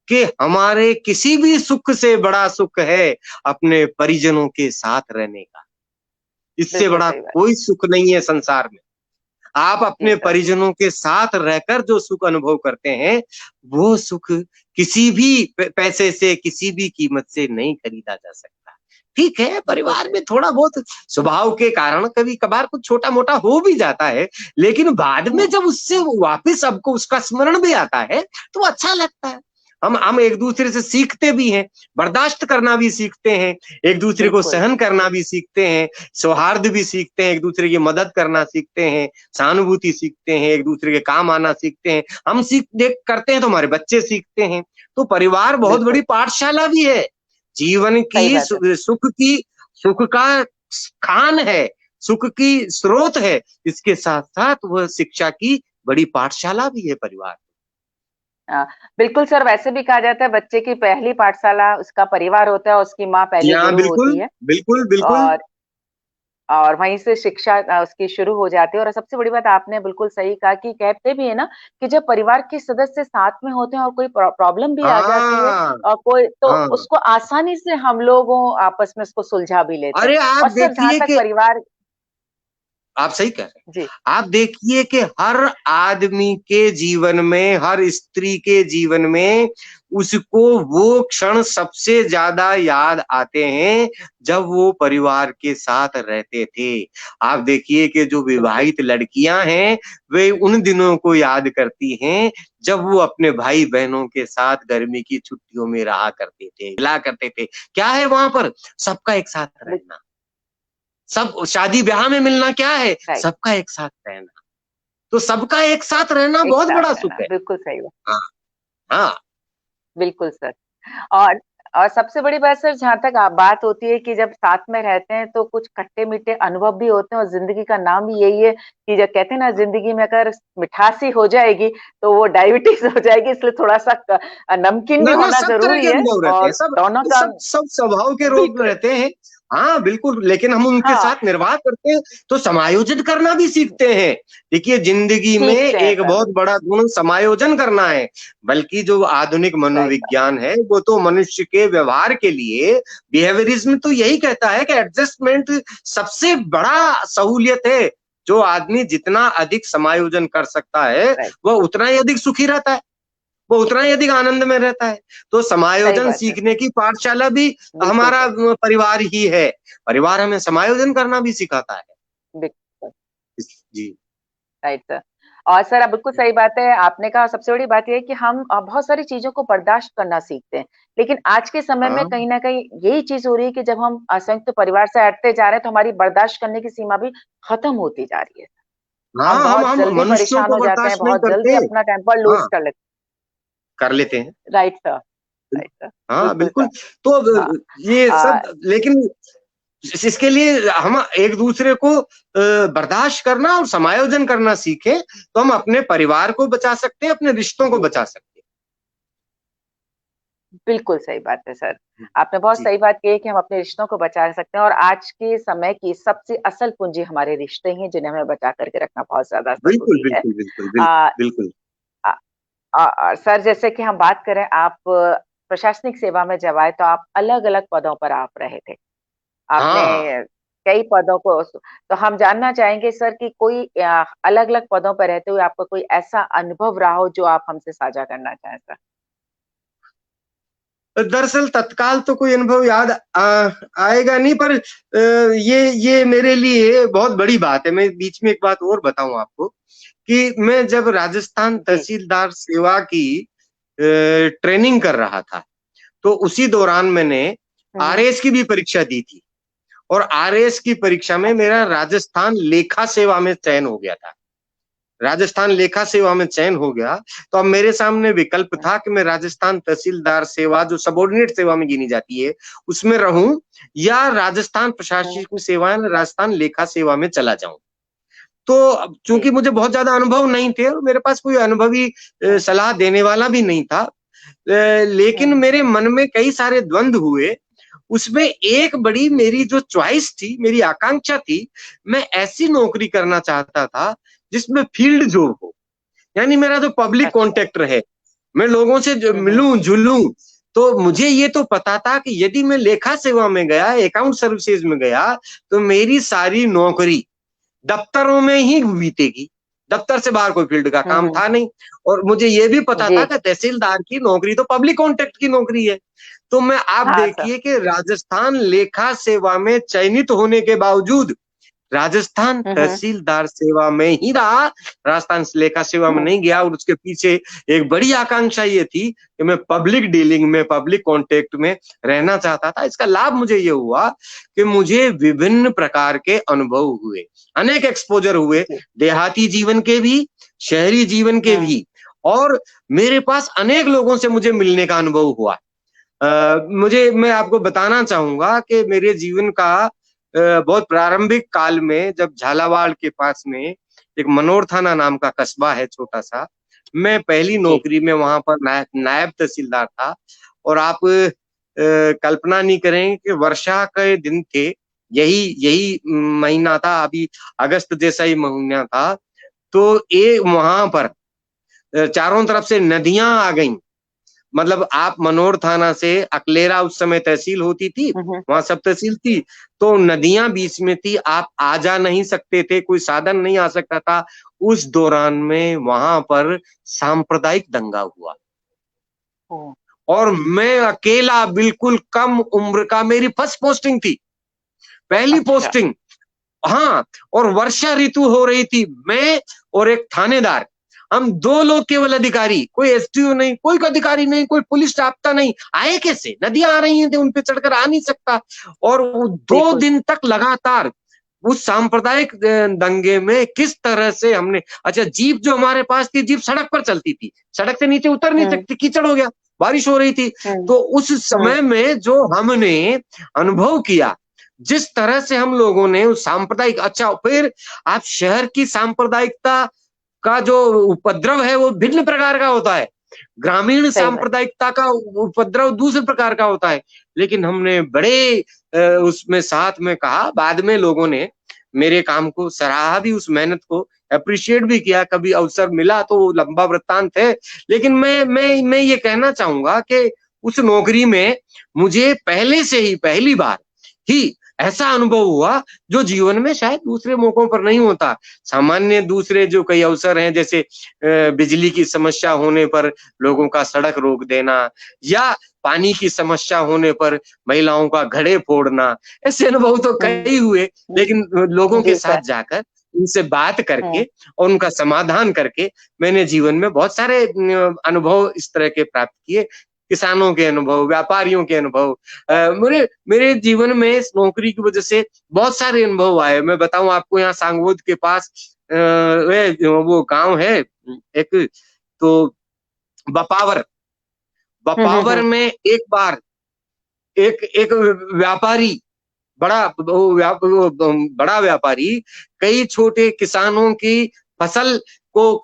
कि हमारे किसी भी सुख से बड़ा सुख है अपने परिजनों के साथ रहने का। इससे बिल्कुल बड़ा सही बात। कोई सुख नहीं है संसार में। आप जी अपने सर। परिजनों के साथ रहकर जो सुख अनुभव करते हैं, वो सुख किसी भी पैसे से, किसी भी कीमत से नहीं खरीदा जा सकता। ठीक है, बिल्कुल परिवार सही। में थोड़ा बहुत स्वभाव के कारण कभी कभार कुछ छोटा मोटा हो भी जाता है, लेकिन बाद में हम्म। जब उससे वापिस आपको उसका स्मरण भी आता है, तो अच्छा लगता है। हम एक दूसरे से सीखते भी हैं, बर्दाश्त करना भी सीखते हैं, एक दूसरे को बिल्कुल। सहन करना भी सीखते हैं, सौहार्द भी सीखते हैं, एक दूसरे की मदद करना सीखते हैं, सहानुभूति सीखते हैं, एक दूसरे के काम आना सीखते हैं। हम सीख देख करते हैं तो हमारे बच्चे सीखते हैं। तो परिवार बहुत बिल्कुल बड़ी पाठशाला भी है। जीवन सही की बात है। सुख का खान है, सुख की स्रोत है, इसके साथ साथ वह शिक्षा की बड़ी पाठशाला भी है परिवार। अ, बिल्कुल सर, वैसे भी कहा जाता है बच्चे की पहली पाठशाला उसका परिवार होता है, उसकी माँ पहली हाँ, गुरु बिल्कुल, होती है। बिल्कुल, बिल्कुल। और वहीं से शिक्षा उसकी शुरू हो जाती है। और सबसे बड़ी बात आपने बिल्कुल सही कहा कि कहते भी है ना कि जब परिवार के सदस्य साथ में होते हैं और कोई प्रॉब्लम भी आ जाती है हाँ, और कोई तो हाँ। उसको आसानी से हम लोगों आपस में उसको सुलझा भी लेते हैं। अरे आप और सर जहाँ देखिए तक कि परिवार। आप सही कह रहे हैं। जी। आप देखिए कि हर आदमी के जीवन में, हर स्त्री के जीवन में उसको वो क्षण सबसे ज्यादा याद आते हैं जब वो परिवार के साथ रहते थे। आप देखिए कि जो बिल्कुल। विवाहित लड़कियां हैं वे उन दिनों को याद करती हैं जब वो अपने भाई बहनों के साथ गर्मी की छुट्टियों में रहा करते थे, मिला करते थे। क्या है वहां पर? सबका एक साथ रहना। सब शादी ब्याह में मिलना क्या है? राइट। सबका एक साथ रहना। तो सबका एक साथ रहना एक बहुत साथ बड़ा सुख रहना, है। बिल्कुल सही बात। हाँ, हाँ। बिल्कुल सर। और और सबसे बड़ी बात सर, जहाँ तक बात होती है कि जब साथ में रहते हैं तो कुछ खट्टे-मीठे अनुभव भी होते हैं और ज़िंदगी का नाम भी यही है कि जो कहते हैं ना, ज़िंदगी में अगर मिठास ही हो जाएगी तो वो डायबिटीज़ हो जाएगी, इसलिए थोड़ा-सा नमकीन भी ना, ना, होना सब तरह ज़रूरी के है। अनुभव रहते हैं। और सब दोनों का सब सब स्वभाव के रोग बिल्कुल। रहते हैं। हाँ, बिल्कुल, लेकिन हम उनके हाँ, साथ निर्वाह करते हैं, तो समायोजित करना भी सीखते हैं। देखिए, ज़िंदगी में सीखते हैं एक सर, बहुत बड़ा गुण समायोजन करना है, बल्कि जो आधुनिक राइट सर। मनोविज्ञान है, वो तो मनुष्य के व्यवहार के लिए बिहेवियरिज्म तो यही कहता है कि एडजस्टमेंट सबसे बड़ा सहूलियत है। जो आदमी जितना अधिक समायोजन कर सकता है, राइट। वह उतना ही अधिक सुखी रहता है। वो उतना ही अधिक आनंद में रहता है। तो सही समायोजन बात है सीखने सर। की पाठशाला भी बिल्कुल हमारा सर। परिवार ही है। परिवार हमें समायोजन करना भी सिखाता है। बिल्कुल। जी। Right sir. और सर, बिल्कुल सही बात है, आपने कहा। सबसे बड़ी बात ये है कि हम बहुत सारी चीज़ों को बर्दाश्त करना सीखते हैं। लेकिन आज के समय में हाँ, कहीं न कहीं यही चीज़ हो रही है कि जब हम संयुक्त परिवार से हटते जा रहे हैं, तो हमारी बर्दाश्त करने की सीमा भी खत्म होती जा रही है। हम हाँ, हम बहुत हम जल्दी मनुष्यों परेशान को हो जाते हैं, बर्दाश्त नहीं बहुत करते। जल्दी अपना टेम्पर लूज़ हाँ, कर लेते कर लेते हैं। हैं। Right sir, right sir. हाँ, बिल्कुल बिल्कुल। सर। तो हाँ। ये अ, सब, लेकिन इसके लिए हम एक दूसरे को बर्दाश्त करना और समायोजन करना सीखें, तो हम अपने परिवार को बचा सकते हैं, अपने रिश्तों को जी। बचा सकते बिल्कुल सही बात है सर। हैं। आपने बहुत जी। सही बात कही कि हम अपने रिश्तों को बचा सकते हैं और आज के समय की सबसे असल पूँजी हमारे रिश्ते ही हैं, जिन्हें हमें बचा करके रखना बहुत ज़्यादा बिल्कुल, ज़रूरी है। बिल्कुल, बिल्कुल, अ बिल्कुल, बिल्कुल। अ सर, जैसे कि हम बात करें, आप प्रशासनिक सेवा में जब आए तो आप अलग-अलग पदों पर आप रहे थे। आपने हाँ, कई पदों को तो हम जानना चाहेंगे सर कि कोई अलग-अलग पदों पर रहते हुए आपका कोई ऐसा अनुभव रहा हो जो आप हमसे साझा करना चाहें सर? दरअसल तत्काल तो कोई अनुभव याद आएगा नहीं, पर ये मेरे लिए बहुत बड़ी बात है। मैं बीच में एक बात और बताऊँ आपको कि मैं जब राजस्थान जी। तहसीलदार सेवा की ट्रेनिंग कर रहा था, तो उसी दौरान मैंने हुँ, हुँ। आरएएस की भी परीक्षा दी थी और आरएएस की परीक्षा में मेरा अच्छा। राजस्थान लेखा सेवा में चयन हो गया था। राजस्थान लेखा सेवा में चयन हो गया, तो अब मेरे सामने विकल्प हुँ, था कि मैं राजस्थान तहसीलदार सेवा जो सबॉर्डिनेट सेवा में गिनी जाती है, उसमें रहूँ या राजस्थान हुँ। प्रशासनिक सेवा राजस्थान लेखा सेवा में चला जाऊँ। तो अब जी। चूँकि मुझे बहुत ज़्यादा अनुभव नहीं थे और मेरे पास कोई अनुभवी हुँ। सलाह देने वाला भी नहीं था। हुँ, लेकिन हुँ। मेरे मन में कई सारे द्वंद हुए। उसमें एक बड़ी मेरी जो चॉइस थी, मेरी आकांक्षा थी, मैं ऐसी नौकरी करना चाहता था जिसमें फील्ड जॉब हो। यानी मेरा जो पब्लिक अच्छा। कॉन्टैक्ट रहे, मैं लोगों से ज हुँ, हुँ। मिलूँ-जुलूँ। तो मुझे ये तो पता था कि यदि मैं लेखा सेवा में गया, अकाउंट सर्विसेज़ में गया, तो मेरी सारी नौकरी दफ्तरों में ही बीतेगी। दफ्तर से बाहर कोई फील्ड का हुँ, काम हुँ। था नहीं और मुझे ये भी पता जी। था कि तहसीलदार की नौकरी तो पब्लिक कॉन्टैक्ट की नौकरी है। तो मैं आप हाँ सर। देखिए कि राजस्थान लेखा सेवा में चयनित होने के बावजूद राजस्थान हुँ, हुँ। तहसीलदार सेवा में ही रहा, राजस्थान लेखा सेवा में हुँ। नहीं गया और उसके पीछे एक बड़ी आकांक्षा ये थी कि मैं पब्लिक डीलिंग में, पब्लिक कॉन्टैक्ट में रहना चाहता था। इसका लाभ मुझे ये हुआ कि मुझे विभिन्न प्रकार के अनुभव हुए, अनेक एक्सपोज़र हुए, जी। देहाती जीवन के भी, शहरी जीवन के हुँ। भी और मेरे पास अनेक लोगों से मुझे मिलने का अनुभव हुआ। मैं आपको बताना चाहूँगा कि मेरे जीवन का बहुत प्रारंभिक काल में जब झालावाड़ के पास में एक मनोर थाना नाम का कस्बा है छोटा सा, मैं पहली जी। नौकरी में वहां पर नायब तहसीलदार था। और आप कल्पना नहीं करेंगे कि वर्षा के दिन थे, यही यही महीना था, अभी अगस्त जैसा ही महीना था। तो ये वहां पर चारों तरफ से नदियां आ गईं। मतलब आप मनोर थाना से अकलेरा, उस समय तहसील होती थी, हम्म। वहां सब तहसील थी, तो नदियां बीच में थी, आप आ जा नहीं सकते थे, कोई साधन नहीं आ सकता था। उस दौरान में वहां पर सांप्रदायिक दंगा हुआ ओ। और मैं अकेला, बिल्कुल कम उम्र का, मेरी फर्स्ट पोस्टिंग थी, पहली अच्छा। पोस्टिंग। हाँ, और वर्षा ऋतु हो रही थी, मैं और एक थानेदार, हम दो लोग केवल अधिकारी, कोई एसटीओ नहीं, कोई अधिकारी नहीं, कोई पुलिस जाब्ता नहीं। आए कैसे? नदियां आ रही हैं, उन पे चढ़कर आ नहीं सकता। और वो 2 बिल्कुल। दिन तक लगातार उस सांप्रदायिक दंगे में किस तरह से हमने, अच्छा जीप जो हमारे पास थी, जीप सड़क पर चलती थी, सड़क से नीचे उतर नहीं हम्म। सकती, कीचड़ हो गया, बारिश हो रही थी। हम्म। तो उस हम्म। समय में जो हमने अनुभव किया, जिस तरह से हम लोगों ने उस सांप्रदायिक, अच्छा फिर आप शहर की सांप्रदायिकता का जो उपद्रव है वो भिन्न प्रकार का होता है, ग्रामीण सही बात। सांप्रदायिकता का उपद्रव दूसरे प्रकार का होता है। लेकिन हमने बड़े उसमें साथ में कहा, बाद में लोगों ने मेरे काम को सराहा भी, उस मेहनत को अप्रिशिएट भी किया, कभी अवसर मिला तो वो लंबा वृत्तांत है। लेकिन मैं ये कहना चाहूंगा कि उस नौकरी में मुझे पहले से ही, पहली बार ही ऐसा अनुभव हुआ जो जीवन में शायद दूसरे मौकों पर नहीं होता। सामान्य दूसरे जो कई अवसर हैं, जैसे बिजली की समस्या होने पर लोगों का सड़क रोक देना, या पानी की समस्या होने पर महिलाओं का घड़े फोड़ना, ऐसे अनुभव तो कई हुए। लेकिन लोगों के जी साथ सर। जाकर, उनसे बात करके हम्म। और उनका समाधान करके मैंने जीवन में बहुत सारे अनुभव इस तरह के प्राप्त किए। किसानों के अनुभव, व्यापारियों के अनुभव, मेरे मेरे जीवन में इस नौकरी की वजह से बहुत सारे अनुभव आए। मैं बताऊं आपको, यहाँ सांगोद के पास वो गांव है एक, तो बपावर, बपावर हम्म। में एक बार एक एक व्यापारी, वो बड़ा व्यापारी कई छोटे किसानों की फसल को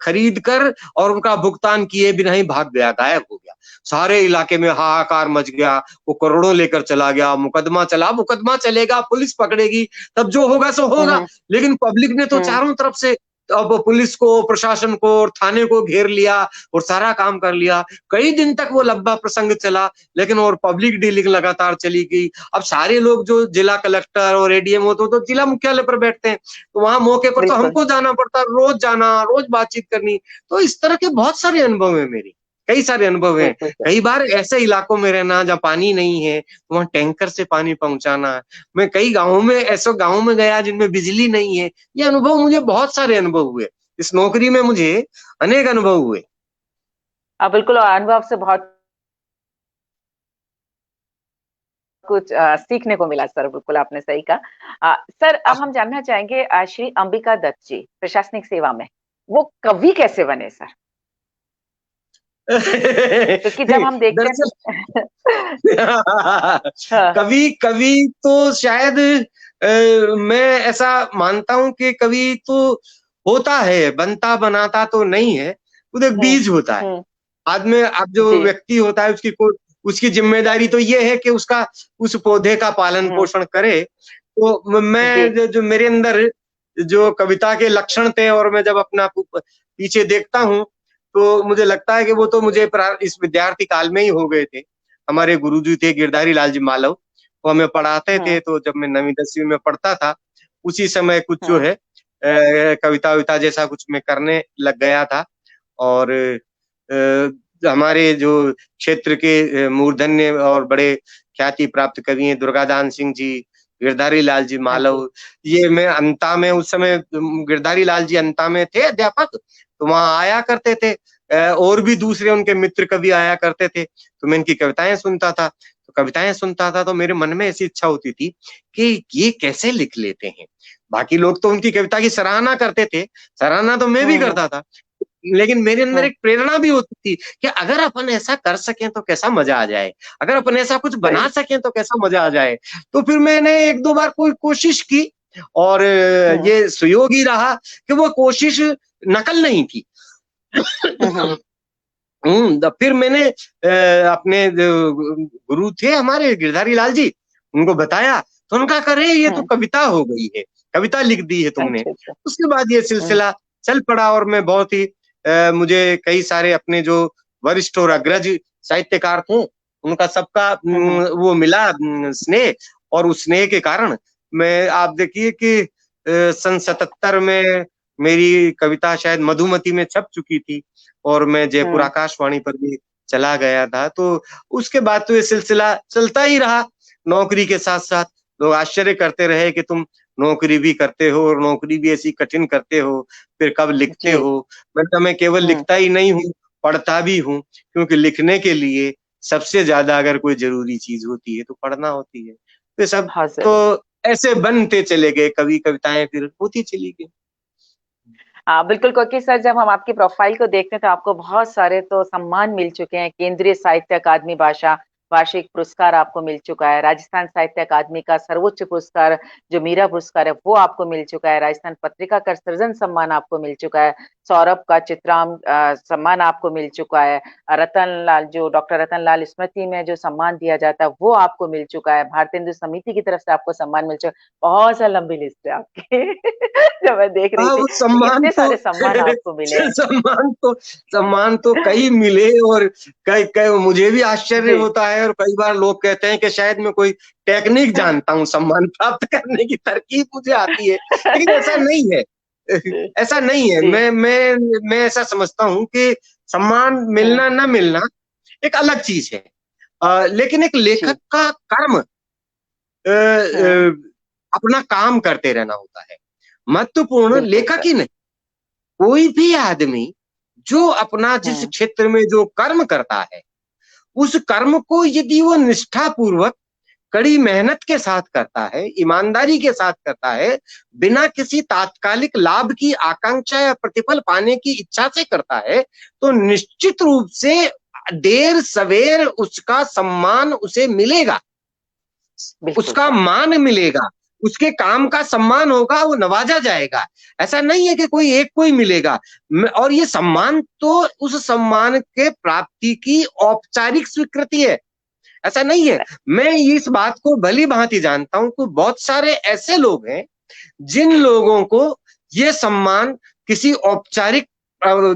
खरीद कर और उनका भुगतान किए बिना ही भाग गया, गायब हो गया। सारे इलाके में हाहाकार मच गया, वो करोड़ों लेकर चला गया, मुकदमा चला, मुकदमा चलेगा, पुलिस पकड़ेगी, तब जो होगा सो होगा। हम्म। लेकिन पब्लिक ने तो हम्म। चारों तरफ से अब पुलिस को, प्रशासन को और थाने को घेर लिया और सारा काम कर लिया। कई दिन तक वो लंबा प्रसंग चला, लेकिन और पब्लिक डीलिंग लगातार चली गई। अब सारे लोग जो जिला कलेक्टर और एडीएम होते तो जिला मुख्यालय पर बैठते हैं, तो वहां मौके पर तो बिल्कुल। हमको जाना पड़ता, रोज जाना, रोज बातचीत करनी। तो इस तरह के बहुत सारे अनुभव है मेरे, कई सारे अनुभव हैं। बिल्कुल सर। कई बार ऐसे इलाकों में रहना जहाँ पानी नहीं है, तो वहां टैंकर से पानी पहुंचाना। मैं कई गांवों में, ऐसे गांवों में गया जिनमें बिजली नहीं है। ये अनुभव, मुझे बहुत सारे अनुभव हुए इस नौकरी में, मुझे अनेक अनुभव हुए। बिल्कुल, और अनुभव से बहुत कुछ सीखने को मिला सर, बिल्कुल आपने सही कहा। सर, अब हम जानना चाहेंगे श्री अंबिका दत्त जी प्रशासनिक सेवा में वो कवि कैसे बने सर? क्योंकि जब हम देखते दरअसल हैं हाँ। कवि कवि तो शायद मैं ऐसा मानता हूं कि कवि तो होता है, बनता बनाता तो नहीं है, वो तो एक हम्म। बीज होता है। हम्म। बाद में अब जो जी। व्यक्ति होता है, उसकी जिम्मेदारी तो ये है कि उसका, उस पौधे का पालन हम्म। पोषण करे। तो जी। मैं जो मेरे अंदर जो कविता के लक्षण थे, और मैं जब अपना पीछे देखता हूँ, तो मुझे लगता है कि वो तो मुझे इस विद्यार्थी काल में ही हो गए थे। हमारे गुरुजी थे गिरधारी लाल जी मालव, वो हमें पढ़ाते थे। हम्म। तो जब मैं 9वीं 10वीं में पढ़ता था, उसी समय कुछ जो हम्म। है कविता विता जैसा कुछ मैं करने लग गया था। और हमारे जो क्षेत्र के मूर्धन्य और बड़े ख्याति प्राप्त कवि हैं, दुर्गादान सिंह जी, गिरधारी लाल जी हाँ जी। मालव, ये मैं अंता में, उस समय गिरधारी लाल जी अंता में थे अध्यापक, तो वहां आया करते थे। और भी दूसरे उनके मित्र कवि आया करते थे, तो मैं इनकी कविताएं सुनता था। तो कविताएं सुनता था तो मेरे मन में ऐसी इच्छा होती थी कि ये कैसे लिख लेते हैं। बाकी लोग तो उनकी कविता की सराहना करते थे, सराहना तो मैं भी हम्म। करता था। लेकिन मेरे अंदर हाँ, एक प्रेरणा भी होती थी कि अगर अपन ऐसा कर सकें तो कैसा मजा आ जाए, अगर अपन ऐसा कुछ बना सही। सकें तो कैसा मजा आ जाए। तो फिर मैंने एक दो बार कोई कोशिश की, और हुँ, ये सुयोग ही रहा कि वो कोशिश नकल नहीं थी। हुँ, हुँ, फिर मैंने अपने जो गुरु थे हमारे गिरधारी लाल जी, उनको बताया, तो उनका करे ये तो हुँ, कविता हो गई है, कविता लिख दी है तुमने। अच्छा, अच्छा। उसके बाद ये हुँ, सिलसिला चल पड़ा, और मैं बहुत ही मुझे कई सारे अपने जो वरिष्ठ और अग्रज साहित्यकार थे, उनका सबका हुँ, हुँ, वो मिला स्नेह, और उस स्नेह के कारण मैं, आप देखिए कि सन 77 में मेरी कविता शायद मधुमती में छप चुकी थी, और मैं जयपुर हुँ, आकाशवाणी पर भी चला गया था। तो उसके बाद तो ये सिलसिला चलता ही रहा, नौकरी के साथ-साथ। लोग आश्चर्य करते रहे कि तुम नौकरी भी करते हो और नौकरी भी ऐसी कठिन करते हो, फिर कब लिखते जी, हो? मैंने कहा मैं केवल हुँ, लिखता ही नहीं हूँ, पढ़ता भी हूँ, क्योंकि लिखने के लिए सबसे ज़्यादा अगर कोई ज़रूरी चीज़ होती है तो पढ़ना होती है। तो सब बहुत ज़रूरी। तो ऐसे बनते चले गए, कविताएँ फिर होती चली गई। बिल्कुल क्योंकि सर जब हम आपकी प्रोफ़ाइल को देखते हैं तो आपको बहुत सारे तो सम्मान मिल चुके हैं। केंद्रीय साहित्य अकादमी भाषा वार्षिक पुरस्कार आपको मिल चुका है। राजस्थान साहित्य अकादमी का सर्वोच्च पुरस्कार जो मीरा पुरस्कार है वो आपको मिल चुका है। राजस्थान पत्रिका का सृजन सम्मान आपको मिल चुका है। सौरभ का चित्राम सम्मान आपको मिल चुका है। रतन लाल जो डॉक्टर रतन लाल स्मृति में जो सम्मान दिया जाता है वो आपको मिल चुका है। भारतेंदु समिति की तरफ से आपको सम्मान मिल चुका है। बहुत सा लंबी लिस्ट है आपकी जो मैं देख रही हाँ, थी। वो तो इतने सारे सम्मान आपको मिले हैं। सम्मान तो सम्मान तो कई मिले, और कई कई मुझे भी आश्चर्य जी। होता है, और कई बार लोग कहते हैं कि शायद मैं कोई टेक्निक जानता हूँ सम्मान प्राप्त करने की, तरकीब मुझे आती है, लेकिन ऐसा नहीं है। जी, ऐसा नहीं है। जी। मैं ऐसा समझता हूँ कि सम्मान हुँ, मिलना ना मिलना एक अलग चीज है। लेकिन एक लेखक जी। का कर्म हुँ, अपना काम करते रहना होता है। महत्वपूर्ण बिल्कुल लेखक सर। ही नहीं, कोई भी आदमी जो अपना जिस हुँ, क्षेत्र में जो कर्म करता है, उस कर्म को यदि वो निष्ठापूर्वक कड़ी मेहनत के साथ करता है, ईमानदारी के साथ करता है, बिना किसी तात्कालिक लाभ की आकांक्षा या प्रतिफल पाने की इच्छा से करता है, तो निश्चित रूप से देर सवेर उसका सम्मान उसे मिलेगा, बिल्कुल उसका सर। मान मिलेगा, उसके काम का सम्मान होगा, वो नवाजा जाएगा। ऐसा नहीं है कि कोई एक को ही मिलेगा। और ये सम्मान तो उस सम्मान के प्राप्ति की औपचारिक स्वीकृति है, ऐसा नहीं है। मैं इस बात को भली-भांति जानता हूँ कि बहुत सारे ऐसे लोग हैं, जिन लोगों को ये सम्मान किसी औपचारिक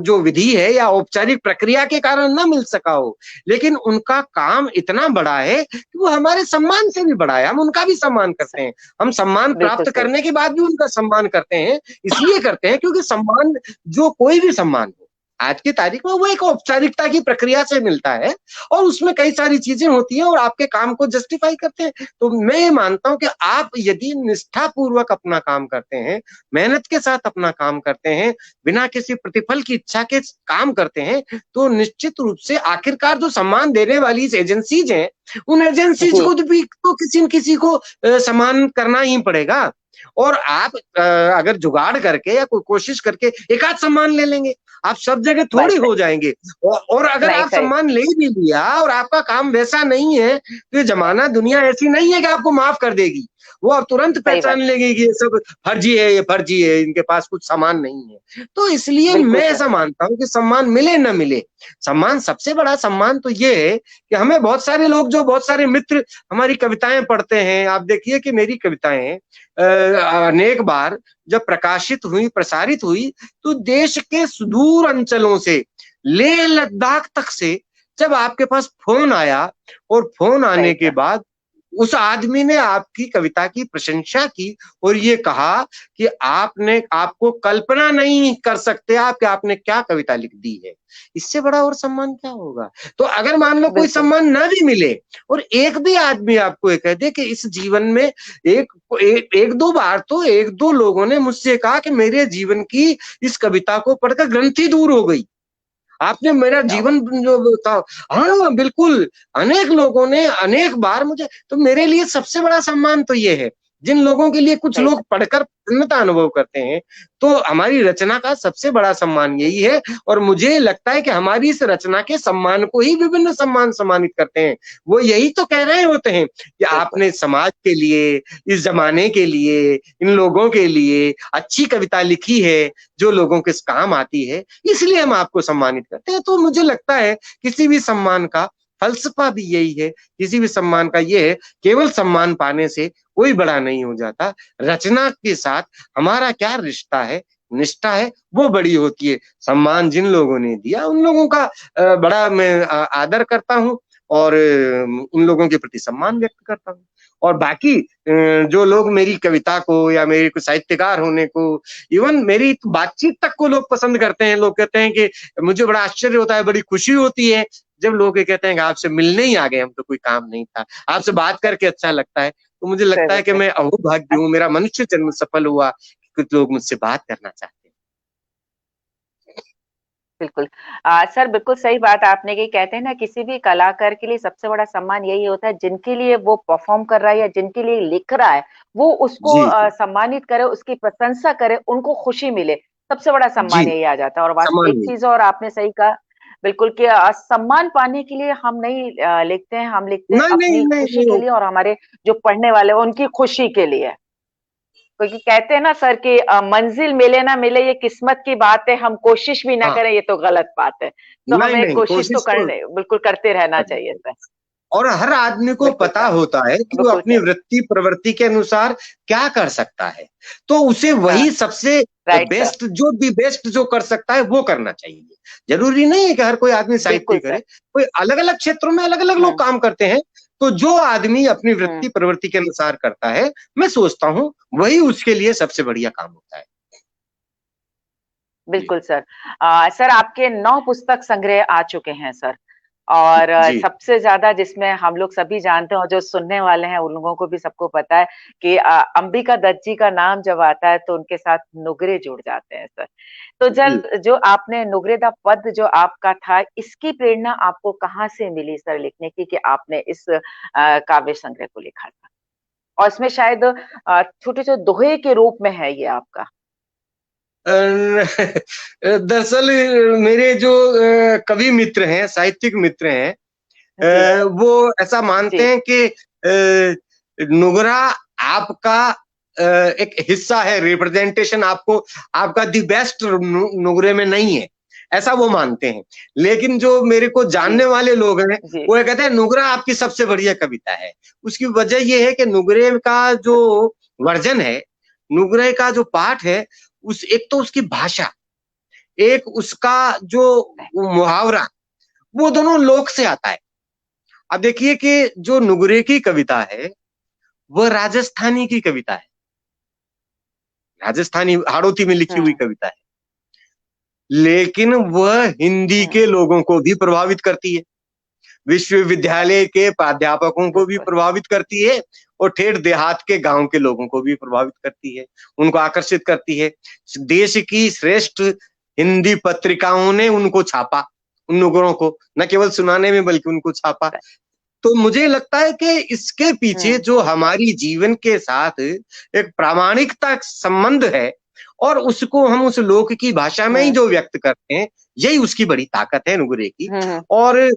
जो विधि है या औपचारिक प्रक्रिया के कारण ना मिल सका हो, लेकिन उनका काम इतना बड़ा है कि वो हमारे सम्मान से भी बड़ा है, हम उनका भी सम्मान स करते हैं। हम सम्मान बिल्कुल प्राप्त सही। करने के बाद भी उनका सम्मान करते हैं, इसलिए करते हैं क्योंकि सम्मान, जो कोई भी सम्मान हो, आज की तारीख में वो एक औपचारिकता की प्रक्रिया से मिलता है, और उसमें कई सारी चीजें होती हैं और आपके काम को जस्टिफाई करते हैं। तो मैं ये मानता हूँ कि आप यदि निष्ठापूर्वक अपना काम करते हैं, मेहनत के साथ अपना काम करते हैं, बिना किसी प्रतिफल की इच्छा के काम करते हैं, तो निश्चित रूप से आखिरकार जो सम्मान देने वाली एजेंसीज हैं, उन एजेंसीज जी, को भी तो किसी न किसी को सम्मान करना ही पड़ेगा। और आप अगर जुगाड़ करके या कोई कोशिश करके एक आध सम्मान ले लेंगे, आप सब जगह नहीं थोड़ी हो सही, जाएंगे। और अगर नहीं आप सही, सम्मान ले भी लिया और आपका काम वैसा नहीं है, तो ये जमाना दुनिया ऐसी नहीं है कि आपको माफ कर देगी। वो अब तुरंत सही पहचान बात। लेगी कि ये सब फर्जी है, ये फर्जी है, इनके पास कुछ सामान नहीं है। तो इसलिए बिल्कुल मैं सर। ऐसा मानता हूँ कि सम्मान मिले न मिले, सम्मान, सबसे बड़ा सम्मान तो ये है कि हमें बहुत सारे लोग, जो बहुत सारे मित्र हमारी कविताएं पढ़ते हैं, आप देखिए कि मेरी कविताएं अनेक बार जब प्रकाशित हुई, प्रसारित हुई, तो देश के सुदूर अंचलों से, लेह लद्दाख तक से जब आपके पास फोन आया, और फोन सही आने के कहा, बाद उस आदमी ने आपकी कविता की प्रशंसा की, और ये कहा कि आपने, आपको कल्पना नहीं कर सकते आप कि आपने क्या कविता लिख दी है। इससे बड़ा और सम्मान क्या होगा? तो अगर मान लो कोई बिल्कुल, सम्मान ना भी मिले, और एक भी आदमी आपको ये कह दे कि इस जीवन में एक दो बार तो एक दो लोगों ने मुझसे कहा कि मेरे जीवन की इस कविता को पढ़कर ग्रंथि दूर हो गई, आपने मेरा क्या बात! जीवन जो था। हाँ, बिल्कुल, अनेक लोगों ने अनेक बार मुझे, तो मेरे लिए सबसे बड़ा सम्मान तो ये है। जिन लोगों के लिए कुछ सही लोग बात। पढ़कर प्रसन्नता अनुभव करते हैं, तो हमारी रचना का सबसे बड़ा सम्मान यही है। और मुझे लगता है कि हमारी इस रचना के सम्मान को ही विभिन्न सम्मान सम्मानित करते हैं। वो यही तो कह रहे होते हैं कि बिल्कुल। आपने समाज के लिए, इस जमाने के लिए, इन लोगों के लिए अच्छी कविता लिखी है, जो लोगों के काम आती है, इसलिए हम आपको सम्मानित करते हैं। तो मुझे लगता है किसी भी सम्मान का फलसफा भी यही है, किसी भी सम्मान का ये है, केवल सम्मान पाने से कोई बड़ा नहीं हो जाता। रचना के साथ हमारा क्या रिश्ता है, निष्ठा है, वो बड़ी होती है। सम्मान जिन लोगों ने दिया उन लोगों का बड़ा मैं आदर करता हूँ, और उन लोगों के प्रति सम्मान व्यक्त करता हूँ। और बाकी जो लोग मेरी कविता को या मेरे को साहित्यकार होने को, इवन मेरी बातचीत तक को लोग पसंद करते हैं। लोग कहते हैं कि मुझे बड़ा आश्चर्य होता है, बड़ी खुशी होती है जब लोग ये कहते हैं कि आपसे मिलने ही आ गए, हम तो कोई काम नहीं था, आपसे बात करके अच्छा लगता है। तो मुझे लगता है कि बिल्कुल। मैं अहोभाग्य हूँ, मेरा मनुष्य जन्म सफल हुआ कि कुछ लोग मुझसे बात करना चाहते हैं। बिल्कुल। सर बिल्कुल सही बात आपने की। कहते हैं ना किसी भी कलाकार के लिए सबसे बड़ा सम्मान यही होता है जिनके लिए वो परफॉर्म कर रहा है या जिनके लिए लिख रहा है, वो उसको जी, जी। सम्मानित करे, उसकी प्रशंसा करे, उनको खुशी मिले। सबसे बड़ा जी, सम्मान यही आ जाता है। और सम्मान एक नहीं। चीज़ और आपने सही कहा बिल्कुल कि सम्मान पाने के लिए हम नहीं लिखते हैं, हम लिखते हैं नहीं, नहीं, अपनी नहीं, खुशी के नहीं। लिए और हमारे जो पढ़ने वाले हैं उनकी खुशी के लिए। क्योंकि कहते हैं ना सर कि मंजिल मिले ना मिले ये किस्मत की बात है, हम कोशिश भी ना हाँ, करें ये तो गलत बात है। तो नहीं, हमें नहीं, कोशिश तो कोशिश तो करने बिल्कुल करते रहना करनी चाहिए चाहिए। सर। और हर आदमी को बिल्कुल पता सर, होता है कि वो बिल्कुल अपनी सर। वृत्ति प्रवृत्ति के अनुसार क्या कर सकता है। तो उसे हाँ, वही सबसे राइट सर। बेस्ट, जो दी बेस्ट जो कर सकता है वो करना चाहिए। जरूरी नहीं है कि हर कोई आदमी साहित्य बिल्कुल करे, सर। कोई अलग अलग क्षेत्रों में अलग अलग लोग हुँ, काम करते हैं। तो जो आदमी अपनी हुँ, वृत्ति प्रवृत्ति के अनुसार करता है, मैं सोचता हूँ वही उसके लिए सबसे बढ़िया काम होता है। जी, बिल्कुल सर। सर आपके 9 पुस्तक संग्रह आ चुके हैं सर। और जी, सबसे ज़्यादा जिसमें हम लोग सभी जानते हैं और जो सुनने वाले हैं उन लोगों को भी सबको पता है कि अंबिका दत्त जी का नाम जब आता है तो उनके साथ नुगरे जुड़ जाते हैं सर। तो जी। जब जो आपने नुगरे दा पद जो आपका था, इसकी प्रेरणा आपको कहाँ से मिली सर लिखने की कि आपने इस काव्य संग्रह को लिखा था? और इसमें शायद छोटे-छोटे दोहे के रूप में है ये आपका। अ, दरअसल मेरे जो कवि मित्र हैं, साहित्यिक मित्र हैं, जी, वो ऐसा मानते जी। हैं कि नुगरा आपका एक हिस्सा है, रिप्रेजेंटेशन आपको, आपका दी बेस्ट नुगरे में नहीं है, ऐसा वो मानते हैं। लेकिन जो मेरे को जी, जानने वाले लोग हैं, जी। वो ये कहते हैं नुगरा आपकी सबसे बढ़िया कविता है। उसकी वजह ये है कि नुगरे का जो वर्जन है, नुगरे का जो पाठ है, उस एक तो उसकी भाषा, एक उसका जो मुहावरा, वो दोनों लोक से आता है। अब देखिए कि जो नुगरे की कविता है, वह राजस्थानी की कविता है। राजस्थानी हाड़ौती में लिखी हुई हुँ, कविता है। लेकिन वह हिंदी हुँ, के लोगों को भी प्रभावित करती है, विश्वविद्यालय के प्राध्यापकों को भी बिल्कुल। प्रभावित करती है, और ठेठ देहात के गाँव के लोगों को भी प्रभावित करती है, उनको आकर्षित करती है। देश की श्रेष्ठ हिंदी पत्रिकाओं ने उनको छापा, उन नुगरों को, न केवल सुनाने में बल्कि उनको छापा। तो मुझे लगता है कि इसके पीछे हुँ, जो हमारी जीवन के साथ एक प्रामाणिकता संबंध है, और उसको हम उस लोक की भाषा में ही हुँ, जो व्यक्त करते हैं, यही उसकी बड़ी ताकत है नुगरे की। हुँ, हुँ। और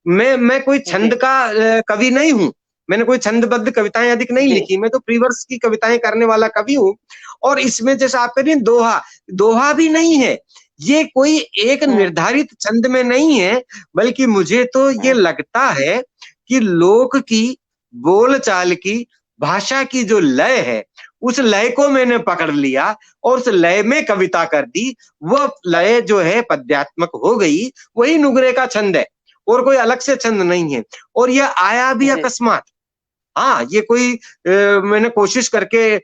मैं कोई छंद जी, का कवि नहीं हूँ। मैंने कोई छंदबद्ध कविताएं अधिक नहीं जी। लिखी, मैं तो फ्री वर्स की कविताएं करने वाला कवि हूँ। और इसमें जैसा आप कह रही हैं दोहा, दोहा भी नहीं है। ये कोई एक हुँ, निर्धारित छंद में नहीं है, बल्कि मुझे तो ये हुँ, लगता है कि लोक की, बोलचाल की, भाषा की जो लय है, उस लय को मैंने पकड़ लिया और उस लय में कविता कर दी। वो लय जो है पद्यात्मक हो गई, वही नुगरे का छंद है, और कोई अलग से छंद नहीं है। और ये आया भी जी, अकस्मात। हाँ, ये कोई मैंने कोशिश करके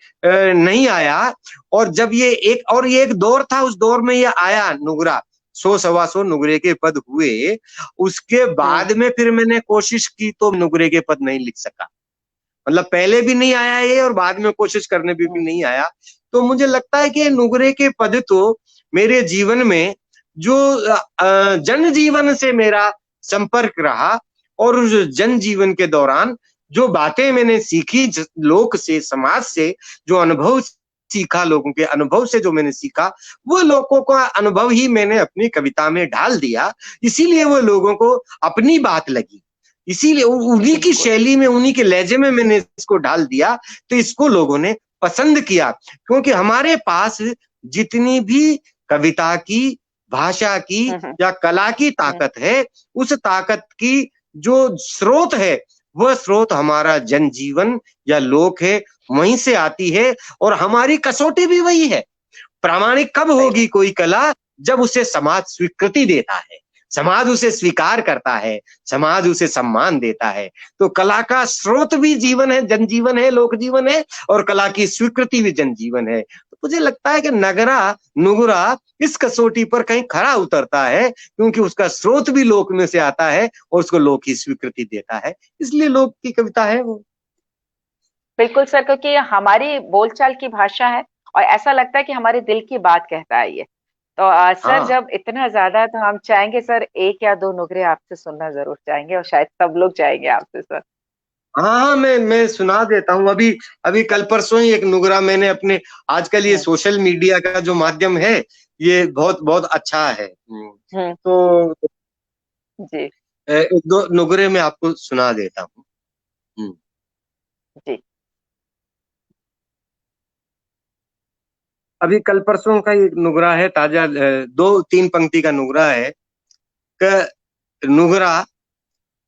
नहीं आया। और जब ये एक दौर था, उस दौर में ये आया नुगरा, 100 सवा 100 नुगरे के पद हुए। उसके हुँ, बाद में फिर मैंने कोशिश की तो नुगरे के पद नहीं लिख सका। मतलब पहले भी नहीं आया ये, और बाद में कोशिश करने पे भी हुँ, नहीं आया। तो मुझे लगता है कि नुगरे के पद तो मेरे जीवन में जो जनजीवन से मेरा संपर्क रहा, और उस जनजीवन के दौरान जो बातें मैंने सीखी लोक से, समाज से, जो अनुभव सीखा, लोगों के अनुभव से जो मैंने सीखा, वो लोगों का अनुभव ही मैंने अपनी कविता में डाल दिया। इसीलिए वो लोगों को अपनी बात लगी, इसीलिए उन्हीं की शैली में, उन्हीं के लहजे में मैंने इसको डाल दिया, तो इसको लोगों ने पसंद किया। क्योंकि हमारे पास जितनी भी कविता की, भाषा की या कला की ताकत है, उस ताकत की जो स्रोत है, वह स्रोत हमारा जनजीवन या लोक है, वहीं से आती है। और हमारी कसौटी भी वही है। प्रामाणिक कब होगी कोई कला? जब उसे समाज स्वीकृति देता है, समाज उसे स्वीकार करता है, समाज उसे सम्मान देता है। तो कला का स्रोत भी जीवन है, जनजीवन है, लोक जीवन है, और कला की स्वीकृति भी जनजीवन है। तो मुझे लगता है कि नगरा नुगरा इस कसौटी पर कहीं खरा उतरता है, क्योंकि उसका स्रोत भी लोक में से आता है और उसको लोक ही स्वीकृति देता है, इसलिए लोक की कविता है वो। बिल्कुल सर, क्योंकि हमारी बोलचाल की भाषा है और ऐसा लगता है कि हमारे दिल की बात कहता है ये। तो सर, हाँ जब इतना ज्यादा, तो हम चाहेंगे सर एक या दो नुकरे आपसे सुनना जरूर चाहेंगे, और शायद सब लोग चाहेंगे आपसे सर। हाँ हाँ, मैं सुना देता हूँ। अभी अभी कल परसों ही एक नुगरा मैंने अपने, आजकल ये हम्म। सोशल मीडिया का जो माध्यम है, ये बहुत बहुत अच्छा है। हम्म। तो जी। एक दो नुगरे मैं आपको सुना देता हूँ। हम्म। जी। अभी कल परसों का एक नुगरा है, ताजा, दो तीन पंक्ति का नुगरा है। क नुगरा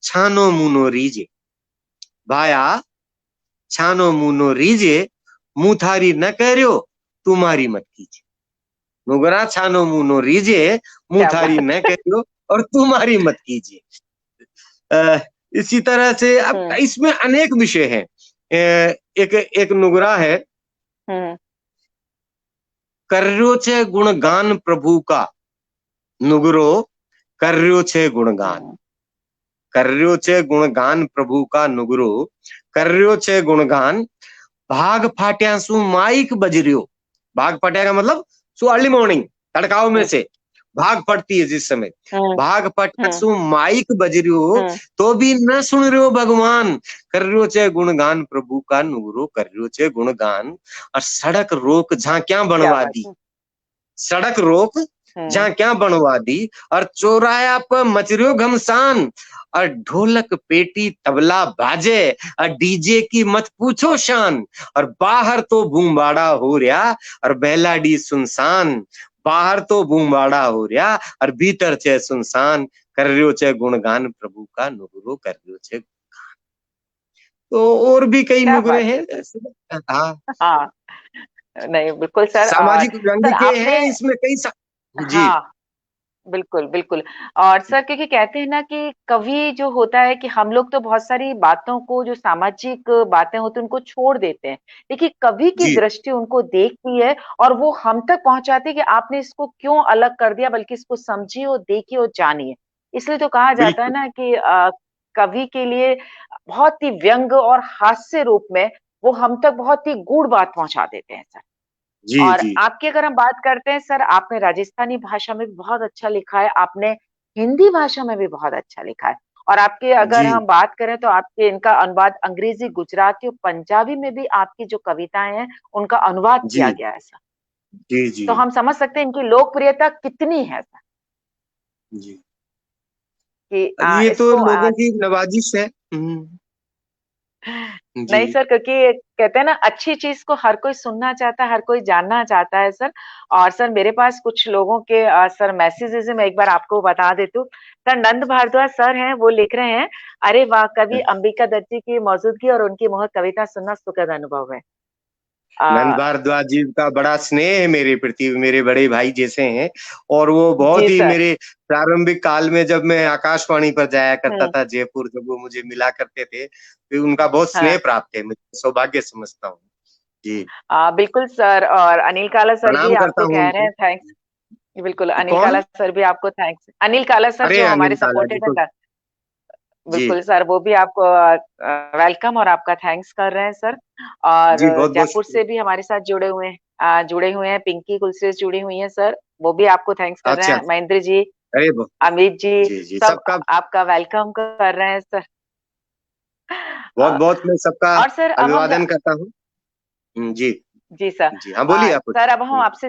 छानो मुनो रीजे, भाया छानो मुनो रीजे, मुथारी न करो तुम्हारी मत कीजिए। नुगरा छानो मुनो रीजे, क्या मुथारी बात न है। करो और तुम्हारी मत कीजिए। अ, इसी तरह से अब हम्म। इसमें अनेक विषय हैं। एक एक नुगरा है, हम्म। कर्यो छे गुणगान प्रभु का, नुगरो कर्यो छे गुणगान। हम्म। कर्यो छे गुणगान प्रभु का, नुगरो कर्यो छे गुणगान। भाग फाट्या सु माइक बज रह्यो। भाग फाट्या का मतलब सु अर्ली मॉर्निंग, तड़काओ में हम्म। से भाग पड़ती है जिस समय, हम्म। भाग फटा हम्म। सु माइक बज रह्यो, हम्म। तो भी न सुन रहे हो भगवान। कर रह्यो छे गुणगान प्रभु का, नुगरो कर रह्यो छे गुणगान। और सड़क रोक झांकियां क्या बनवा बात दी, है। सड़क रोक हम्म। झांकियां बनवा दी। और चौराया पर मच रह्यो घमसान, और ढोलक पेटी तबला बाजे, और डीजे की मत पूछो शान। और बाहर तो बूमबाड़ा हो रहा और बेलाडी सुनसान। बाहर तो बूमबाड़ा हो रहा और भीतर छे सुनसान। कर रह्यो छे गुणगान प्रभु का, नुगरो कर रह्यो छे। तो और भी कई क्या नुगरे बात हैं है सर। ऐसे। हाँ, हाँ। नहीं, बिल्कुल सर। और सामाजिक व्यंग सर के आपने, हैं इसमें कई जी हाँ, बिल्कुल बिल्कुल। और सर, क्योंकि कहते हैं ना कि कवि जो होता है, कि हम लोग तो बहुत सारी बातों को, जो सामाजिक बातें होती हैं, उनको छोड़ देते हैं, लेकिन कवि की जी, दृष्टि उनको देखती है और वो हम तक पहुंचाती है कि आपने इसको क्यों अलग कर दिया, बल्कि इसको समझिए और देखिए और जानिए। इसलिए तो कहा जाता है बिल्कुल। ना कि कवि के लिए बहुत ही व्यंग और हास्य रूप में वो हम तक बहुत ही गूढ़ बात पहुंचा देते हैं सर। जी और जी आपकी अगर हम बात करते हैं सर, आपने राजस्थानी भाषा में भी बहुत अच्छा लिखा है, आपने हिंदी भाषा में भी बहुत अच्छा लिखा है। और आपके अगर जी हम बात करें तो आपके इनका अनुवाद अंग्रेजी, गुजराती और पंजाबी में भी आपकी जो कविताएं हैं उनका अनुवाद जी किया गया है सर। जी जी तो हम समझ सकते हैं इनकी लोकप्रियता कितनी है सर, जी। कि अब ये तो इसको लोगों की नवाजिश है। नहीं जी सर, क्योंकि कहते हैं ना, अच्छी चीज को हर कोई सुनना चाहता है, हर कोई जानना चाहता है सर। और सर, मेरे पास कुछ लोगों के सर मैसेजेस है, मैं एक बार आपको बता देती हूँ। सर, नंद भारद्वाज सर हैं, वो लिख रहे हैं, अरे वाह, कवि अंबिका दत्त जी की मौजूदगी और उनकी मोहक कविता सुनना सुखद अनुभव है। नंद आ, भारद्वाज जी का बड़ा स्नेह है मेरे प्रति, मेरे बड़े भाई जैसे हैं। और वो बहुत जी ही सर। मेरे प्रारंभिक काल में, जब मैं आकाशवाणी पर जाया करता हम्म। था जयपुर, जब वो मुझे मिला करते थे, तो उनका बहुत स्नेह हाँ। प्राप्त है, मुझे सौभाग्य समझता हूँ। जी, बिल्कुल सर। और अनिल काला सर भी प्रणाम करता आपको हूँ कह रहे उनको। हैं थैंक्स। बिल्कुल, अनिल कौन? काला सर भी आपको थैंक्स, अनिल काला सर अरे जो हमारे अनिल काला जी सपोर्टेड तो, है। जी बिल्कुल सर, वो भी आपको वेलकम और आपका थैंक्स कर रहे हैं सर। और जी, बहुत बहुत जयपुर शुक्रिया। से भी हमारे साथ जुड़े हुए हैं, पिंकी कुलसे जुड़ी हुई हैं सर, वो भी आपको थैंक्स कर रहे अच्छा, हैं, महेंद्र जी, अरे अमित जी, जी जी, सब सबका आपका वेलकम कर रहे हैं सर। बहुत अ, बहुत मैं सबका और सर अब हम अभिवादन करता हूँ। जी। जी सर। जी हाँ, बोलिए आप कुछ। सर अब हम आपसे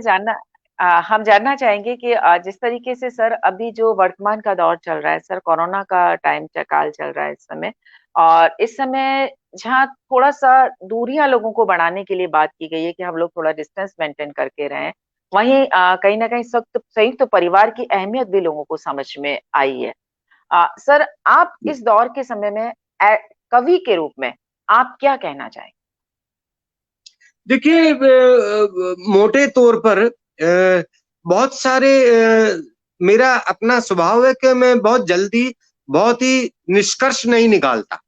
हम जानना चाहेंगे कि जिस तरीके से सर अभी जो वर्तमान का दौर चल रहा है सर, कोरोना का काल चल रहा है इस समय, और इस समय जहाँ थोड़ा सा दूरियां लोगों को बढ़ाने के लिए बात की गई है कि हम लोग थोड़ा डिस्टेंस मेंटेन करके रहें, वहीं कहीं ना कहीं संयुक्त संयुक्त परिवार की अहमियत भी लोगों को समझ में आई है। सर आप इस दौर के समय में कवि के रूप में आप क्या कहना चाहेंगे? देखिए, मोटे तौर पर बहुत सारे मेरा अपना स्वभाव है कि मैं बहुत जल्दी बहुत ही निष्कर्ष नहीं निकालता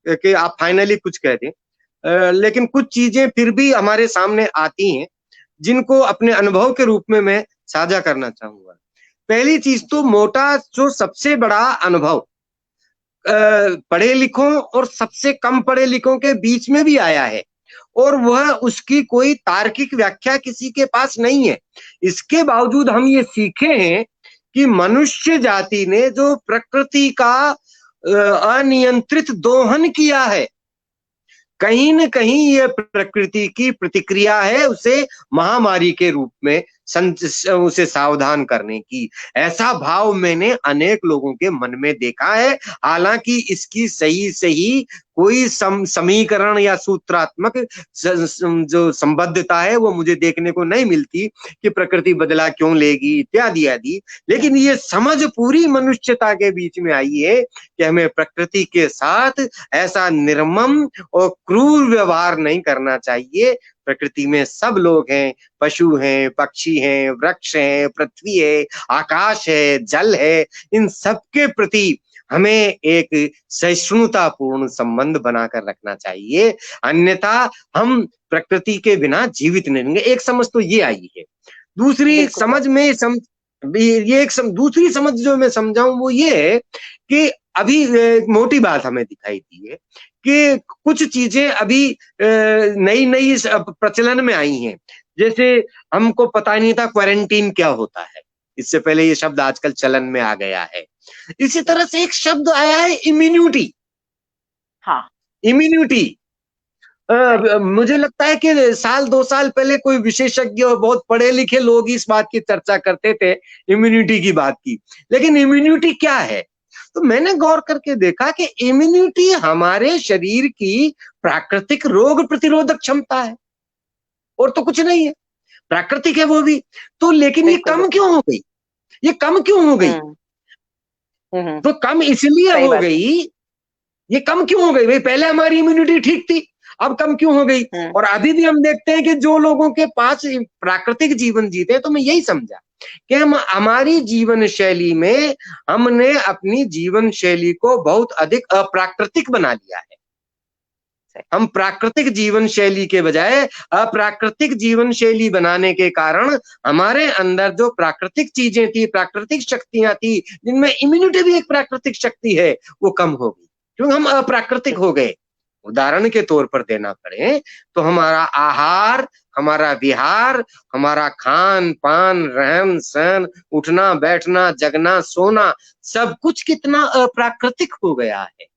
कि आप फाइनली कुछ कह दें। लेकिन कुछ चीजें फिर भी हमारे सामने आती हैं, जिनको अपने अनुभव के रूप में मैं साझा करना चाहूंगा। पहली चीज तो जी। मोटा जो सबसे बड़ा अनुभव पढ़े लिखों और सबसे कम पढ़े लिखों के बीच में भी आया है, और वह उसकी कोई तार्किक व्याख्या किसी के पास नहीं है। इसके बावजूद हम ये सीखे हैं कि मनुष्य जाति ने जो प्रकृति का अनियंत्रित दोहन किया है, कहीं न कहीं ये प्रकृति की प्रतिक्रिया है उसे महामारी के रूप में उसे सावधान करने की। ऐसा भाव मैंने अनेक लोगों के मन में देखा है। हालाँकि इसकी सही-सही कोई समीकरण या सूत्रात्मक जो संबद्धता है वो मुझे देखने को नहीं मिलती कि प्रकृति बदला क्यों लेगी इत्यादि आदि। लेकिन ये समझ पूरी मनुष्यता के बीच में आई है कि हमें प्रकृति के साथ ऐसा निर्मम और क्रूर व्यवहार नहीं करना चाहिए। प्रकृति में सब लोग हैं, पशु हैं, पक्षी हैं, वृक्ष हैं, पृथ्वी है, आकाश है, जल है, इन सबके प्रति हमें एक सहिष्णुतापूर्ण संबंध बनाकर रखना चाहिए। अन्यथा हम प्रकृति के बिना जीवित नहीं रहेंगे। एक समझ तो ये आई है। दूसरी बिल्कुल सर। समझ में ये दूसरी समझ जो मैं समझाऊं वो ये है कि अभी मोटी बात हमें दिखाई दी है कि कुछ चीजें अभी नई नई प्रचलन में आई हैं। जैसे हमको पता नहीं था क्वारंटीन क्या होता है, इससे पहले ये शब्द आजकल चलन में आ गया है। इसी तरह से एक शब्द आया है इम्यूनिटी। हाँ। इम्यूनिटी सही। मुझे लगता है कि साल 2 साल पहले कोई विशेषज्ञ और बहुत पढ़े लिखे लोग इस बात की चर्चा करते थे, इम्यूनिटी की बात की। लेकिन इम्यूनिटी क्या है? तो मैंने गौर करके देखा कि इम्यूनिटी हमारे शरीर की प्राकृतिक रोग प्रतिरोधक क्षमता है, और तो कुछ नहीं है। प्राकृतिक है वो भी। तो लेकिन ये बिल्कुल कम बिल्कुल। क्यों हो गई? ये कम क्यों हो गई? हम्म। हम्म। तो कम इसलिए सही हो बात है। गई, ये कम क्यों हो गई? भाई पहले हमारी इम्यूनिटी ठीक थी, अब कम क्यों हो गई? हम्म। और अभी भी हम देखते हैं कि जो लोगों के पास प्राकृतिक जीवन जीते हैं, तो मैं यही समझा कि हम हमारी जीवन शैली में हमने अपनी जीवन शैली को बहुत अधिक अप्राकृतिक बना लिया है। सही। हम प्राकृतिक जीवन शैली के बजाय अप्राकृतिक जीवन शैली बनाने के कारण हमारे अंदर जो प्राकृतिक चीजें थी, प्राकृतिक शक्तियां थी, जिनमें इम्यूनिटी भी एक प्राकृतिक शक्ति है, वो कम हो गई क्योंकि हम अप्राकृतिक हो गए। उदाहरण के तौर पर देना पड़े तो हमारा आहार, हमारा विहार, हमारा खान पान, रहन सहन, उठना बैठना, जगना सोना, सब कुछ कितना अप्राकृतिक हो गया है।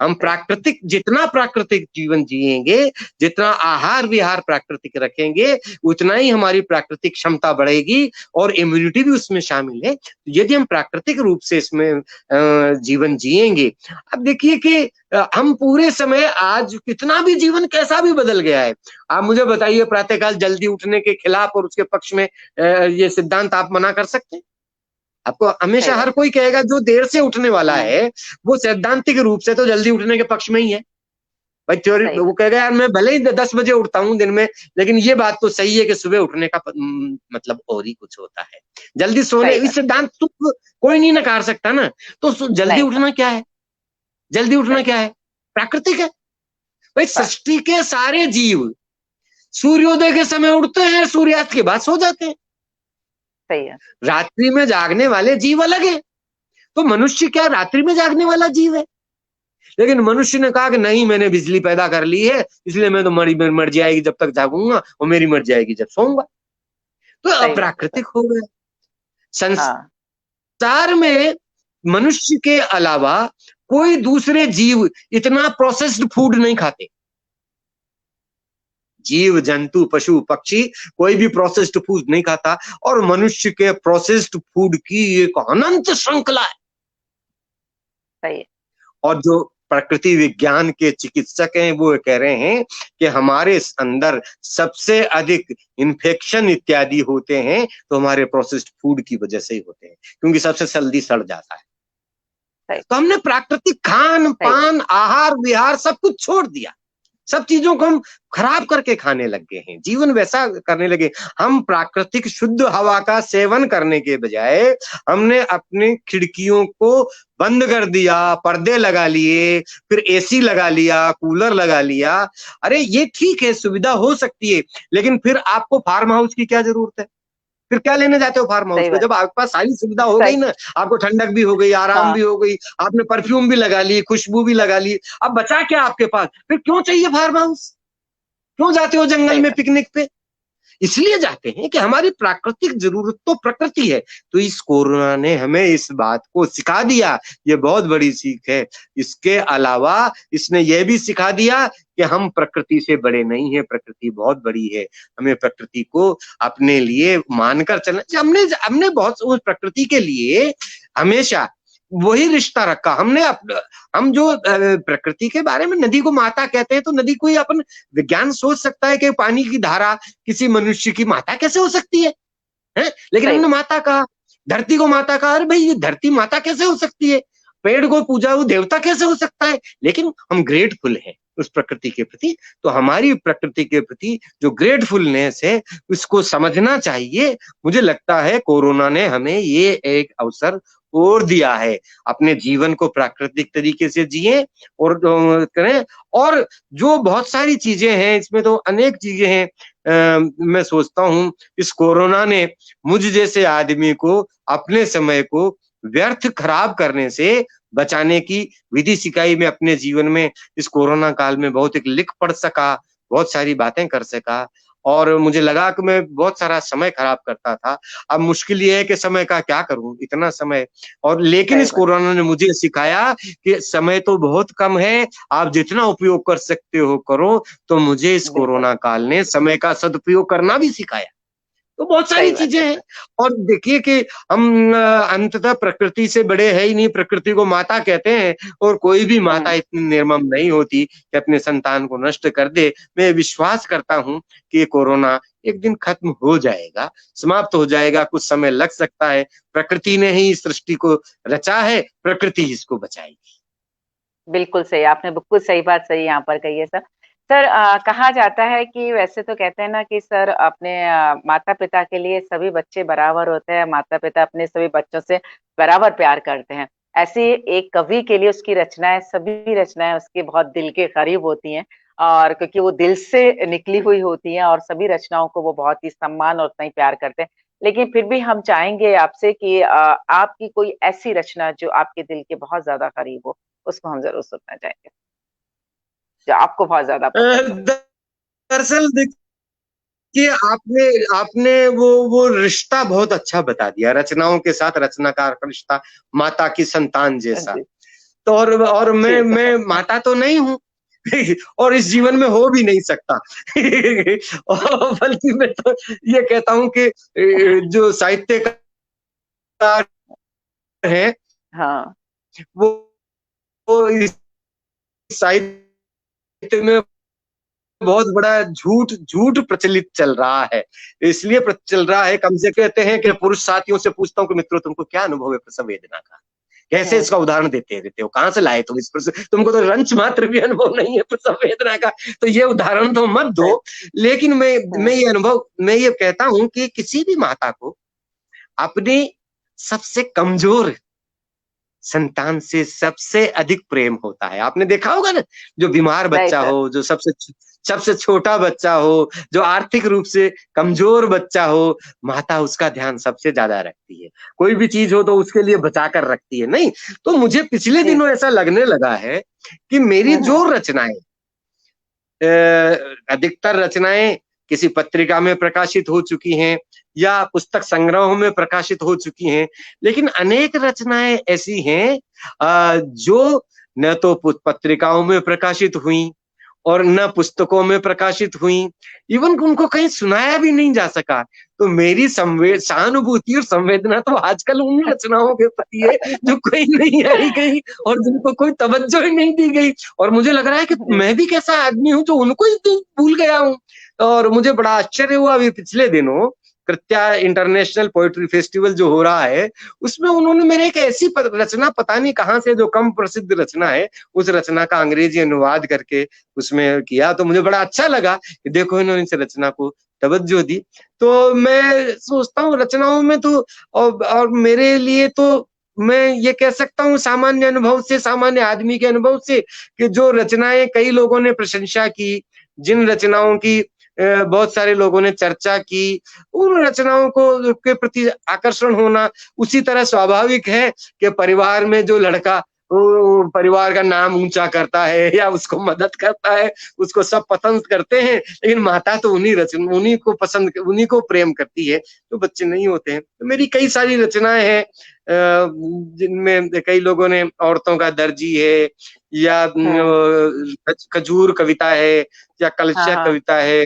हम सही। जितना प्राकृतिक जीवन जिएंगे, जितना आहार विहार प्राकृतिक रखेंगे, उतना ही हमारी प्राकृतिक क्षमता बढ़ेगी और इम्यूनिटी भी उसमें शामिल है। तो यदि हम प्राकृतिक रूप से इसमें जीवन जिएंगे, अब देखिए कि हम पूरे समय आज कितना भी जीवन कैसा भी बदल गया है। आप मुझे बताइए, प्रातःकाल जल्दी उठने के खिलाफ और उसके पक्ष में ये सिद्धांत आप मना कर सकते हैं? आपको सही हमेशा बात हर कोई कहेगा जो देर से उठने वाला है। है, वो सैद्धांतिक रूप से तो जल्दी उठने के पक्ष में ही है। भाई थ्योरी सही वो बात। कहेगा यार मैं भले ही 10 बजे उठता हूँ दिन में, लेकिन ये बात तो सही है कि सुबह उठने का मतलब और ही कुछ होता है। जल्दी सोने सही बात। इस सिद्धांत तो कोई नहीं नकार सकता ना। तो जल्दी नहीं सर। उठना क्या है? जल्दी उठना सही। क्या है? प्राकृतिक है। भाई बस। सृष्टि के सारे जीव सूर्योदय के समय उठते हैं, सूर्यास्त के बाद सो जाते हैं। सही है। रात्रि में जागने वाले जीव अलग है। तो मनुष्य क्या रात्रि में जागने वाला जीव है? लेकिन मनुष्य ने कहा कि नहीं, मैंने बिजली पैदा कर ली है, इसलिए मैं तो मर्जी आएगी जब तक जागूंगा और मेरी मर्जी आएगी जब सोऊंगा। तो सही बात है सर। अप्राकृतिक हो गया। हाँ। संसार में मनुष्य के अलावा कोई दूसरे जीव इतना प्रोसेस्ड फूड नहीं खाते। जीव जंतु पशु पक्षी कोई भी प्रोसेस्ड फूड नहीं खाता, और मनुष्य के प्रोसेस्ड फूड की एक अनंत श्रृंखला है। सही है। और जो प्रकृति विज्ञान के चिकित्सक हैं वो कह रहे हैं कि हमारे अंदर सबसे अधिक इन्फेक्शन इत्यादि होते हैं तो हमारे प्रोसेस्ड फूड की वजह से ही होते हैं, क्योंकि सबसे जल्दी सड़ जाता है। सही तो हमने प्राकृतिक खान सही बात। पान आहार विहार सब कुछ छोड़ दिया, सब चीजों को हम खराब करके खाने लग गए हैं, जीवन वैसा करने लगे। हम प्राकृतिक शुद्ध हवा का सेवन करने के बजाय हमने अपनी खिड़कियों को बंद कर दिया, पर्दे लगा लिए, फिर एसी लगा लिया, कूलर लगा लिया। अरे ये ठीक है, सुविधा हो सकती है, लेकिन फिर आपको फार्म हाउस की क्या जरूरत है? फिर क्या लेने जाते हो फार्म हाउस सही पे, बात। जब आपके पास सारी सुविधा हो सही। गई ना, आपको ठंडक भी हो गई, आराम हाँ। भी हो गई, आपने परफ्यूम भी लगा ली, खुशबू भी लगा ली, अब बचा क्या आपके पास? फिर क्यों चाहिए फार्म हाउस? क्यों जाते हो जंगल सही में बात। पिकनिक पे? इसलिए जाते हैं कि हमारी प्राकृतिक जरूरत तो प्रकृति है। तो इस कोरोना ने हमें इस बात को सिखा दिया, ये बहुत बड़ी सीख है। इसके अलावा इसने ये भी सिखा दिया कि हम प्रकृति से बड़े नहीं हैं, प्रकृति बहुत बड़ी है। हमें प्रकृति को अपने लिए मानकर चलना चाहिए। हमने हमने बहुत उस प्रकृति के लिए हमेशा वही रिश्ता रखा। हम जो प्रकृति के बारे में नदी को माता कहते हैं, तो नदी कोई अपन विज्ञान सोच सकता है कि पानी की धारा किसी मनुष्य की माता कैसे हो सकती है? हैं? लेकिन सही हमने बात। माता कहा, धरती को माता कहा। अरे भाई, ये धरती माता कैसे हो सकती है? पेड़ को पूजा वो देवता कैसे हो सकता है? लेकिन हम ग्रेटफुल हैं उस प्रकृति के प्रति। तो हमारी प्रकृति के प्रति जो ग्रेटफुलनेस है, उसको समझना चाहिए। मुझे लगता है कोरोना ने हमें ये एक अवसर और दिया है, अपने जीवन को प्राकृतिक तरीके से जिए और करें। और जो बहुत सारी चीजें हैं, इसमें तो अनेक चीजें हैं। मैं सोचता हूँ इस कोरोना ने मुझ जैसे आदमी को अपने समय को व्यर्थ खराब करने से बचाने की विधि सिखाई। मैं अपने जीवन में इस कोरोना काल में बहुत एक लिख पढ़ सका, बहुत सारी बातें कर सका, और मुझे लगा कि मैं बहुत सारा समय खराब करता था। अब मुश्किल ये है कि समय का क्या करूं, इतना समय। और लेकिन सही इस बात। कोरोना ने मुझे सिखाया कि समय तो बहुत कम है, आप जितना उपयोग कर सकते हो करो। तो मुझे इस बिल्कुल। कोरोना काल ने समय का सदुपयोग करना भी सिखाया। तो बहुत सारी सही बात चीजें है हैं। सर। और देखिए कि हम अंततः प्रकृति से बड़े है ही नहीं, प्रकृति को माता कहते हैं, और कोई भी माता हम्म। इतनी निर्मम नहीं होती कि अपने संतान को नष्ट कर दे। मैं विश्वास करता हूं कि ये कोरोना एक दिन खत्म हो जाएगा, समाप्त हो जाएगा। कुछ समय लग सकता है। प्रकृति ने ही इस सृष्टि को रचा है, प्रकृति ही इसको बचाएगी। बिल्कुल सही, आपने बिल्कुल सही बात सही यहाँ पर कही है सर। सर कहा जाता है कि वैसे तो कहते हैं ना कि सर अपने माता-पिता के लिए सभी बच्चे बराबर होते हैं, माता-पिता अपने सभी बच्चों से बराबर प्यार करते हैं। ऐसे ही एक कवि के लिए उसकी रचनाएँ सभी रचनाएँ उसके बहुत दिल के करीब होती हैं और क्योंकि वो दिल से निकली हुई होती हैं और सभी रचनाओं को वो बहुत ही सम्मान और उतना ही प्यार करते हैं। लेकिन फिर भी हम चाहेंगे आपसे कि आपकी कोई ऐसी रचना जो आपके दिल के बहुत ज़्यादा करीब हो? उसको हम ज़रूर सुनना चाहेंगे। जो आपको बहुत ज़्यादा पसंद हो। दरअसल देखिए, आपने आपने वो रिश्ता बहुत अच्छा बता दिया, रचनाओं के साथ रचनाकार का रिश्ता, माता की संतान जैसा। जी, तो और जी मैं सर। माता तो नहीं हूँ और इस जीवन में हो भी नहीं सकता। और बल्कि मैं तो ये कहता हूँ कि जो साहित्यकार है, हाँ, वो इस साहित्य में बहुत बड़ा झूठ झूठ प्रचलित चल रहा है। इसलिए चल रहा है, कम से कहते हैं कि पुरुष साथियों से पूछता हूँ कि मित्रों तुमको क्या अनुभव है प्रसव वेदना का? कैसे हुँ, इसका उदाहरण देते रहते हो? कहाँ से लाए तुम इस प्रसव, तुमको तो रंच मात्र भी अनुभव नहीं है प्रसव वेदना का, तो ये उदाहरण तो मत सही। दो। लेकिन हुँ, मैं ये कहता हूँ कि किसी भी माता को अपनी सबसे कमजोर संतान से सबसे अधिक प्रेम होता है। आपने देखा होगा ना, जो बीमार सही बच्चा सर। हो, जो सबसे छोटा बच्चा हो, जो आर्थिक रूप से कमजोर बच्चा हो, माता उसका ध्यान सबसे ज्यादा रखती है। कोई भी चीज हो तो उसके लिए बचा कर रखती है, नहीं? तो मुझे पिछले जी। दिनों ऐसा लगने लगा है कि मेरी हुँ, जो हुँ। रचनाएँ अधिकतर रचनाएँ किसी पत्रिका में प्रकाशित हो चुकी हैं या पुस्तक संग्रहों में प्रकाशित हो चुकी हैं, लेकिन अनेक रचनाएं ऐसी हैं जो न तो पत्रिकाओं में प्रकाशित हुई और न पुस्तकों में प्रकाशित हुई, इवन उनको कहीं सुनाया भी नहीं जा सका। तो मेरी सहानुभूति और संवेदना तो आजकल उन रचनाओं के प्रति है जो कहीं नहीं आई गई और जिनको कोई तवज्जो ही नहीं दी गई। और मुझे लग रहा है कि मैं भी कैसा आदमी हूँ जो उनको ही भूल गया हूँ। और मुझे बड़ा आश्चर्य हुआ अभी पिछले दिनों कृत्या इंटरनेशनल पोएट्री फेस्टिवल जो हो रहा है, उसमें उन्होंने मेरे एक ऐसी रचना पता नहीं कहाँ से, जो कम प्रसिद्ध रचना है, उस रचना का अंग्रेजी अनुवाद करके उसमें किया। तो मुझे बड़ा अच्छा लगा कि देखो इन्होंने इस रचना को तवज्जो दी। तो मैं सोचता हूँ रचनाओं में तो और मेरे लिए तो मैं ये कह सकता हूँ सामान्य अनुभव से, सामान्य आदमी के अनुभव से, कि जो रचनाएं कई लोगों ने प्रशंसा की, जिन रचनाओं की बहुत सारे लोगों ने चर्चा की, उन रचनाओं को के प्रति आकर्षण होना उसी तरह स्वाभाविक है कि परिवार में जो लड़का वो परिवार का नाम ऊंचा करता है या उसको मदद करता है, उसको सब पसंद करते हैं, लेकिन माता तो उन्हीं को पसंद, उन्हीं को प्रेम करती है जो बच्चे नहीं होते हैं। तो मेरी कई सारी रचनाएं हैं जिनमें कई लोगों ने औरतों का दर्जी है या खजूर कविता है या कलशा कविता है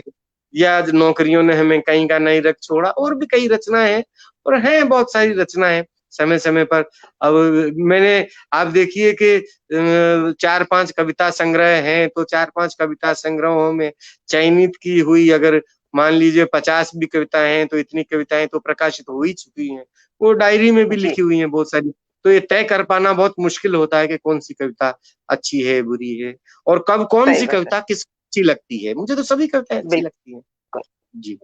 या नौकरियों ने हमें कहीं का नहीं रख छोड़ा, और भी कई रचनाएं हैं और हैं बहुत सारी रचनाएं समय समय पर। अब मैंने, आप देखिए कि 4-5 कविता संग्रह हैं, तो 4-5 कविता संग्रहों में चयनित की हुई अगर मान लीजिए 50 भी कविताएं हैं, तो इतनी कविताएं तो प्रकाशित हो ही चुकी हैं, वो डायरी में भी लिखी हुई हैं बहुत सारी। तो ये तय कर पाना बहुत मुश्किल होता है कि कौन सी कविता अच्छी है, बुरी है, और कब कौन सी कविता किस अच्छी लगती है। मुझे तो सभी कविताएं अच्छी लगती हैं। जी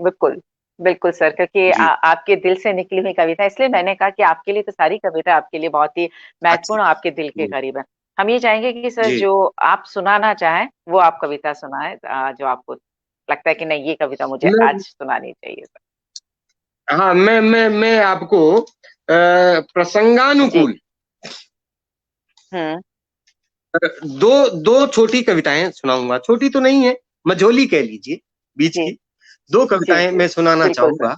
बिल्कुल बिल्कुल सर, क्योंकि आपके दिल से निकली हुई कविता, इसलिए मैंने कहा कि आपके लिए तो सारी कविता आपके लिए बहुत ही महत्वपूर्ण, आपके दिल के करीब है। हम ये चाहेंगे कि सर जो आप सुनाना चाहें वो आप कविता सुनाएं, जो आपको लगता है कि नहीं ये कविता मुझे आज सुनानी चाहिए सर। हाँ, मैं आपको प्रसंगानुकूल दो छोटी कविताएं सुनाऊंगा। छोटी तो नहीं है, मझोली कह लीजिए, बीच की 2 कविताएं मैं सुनाना चाहूंगा।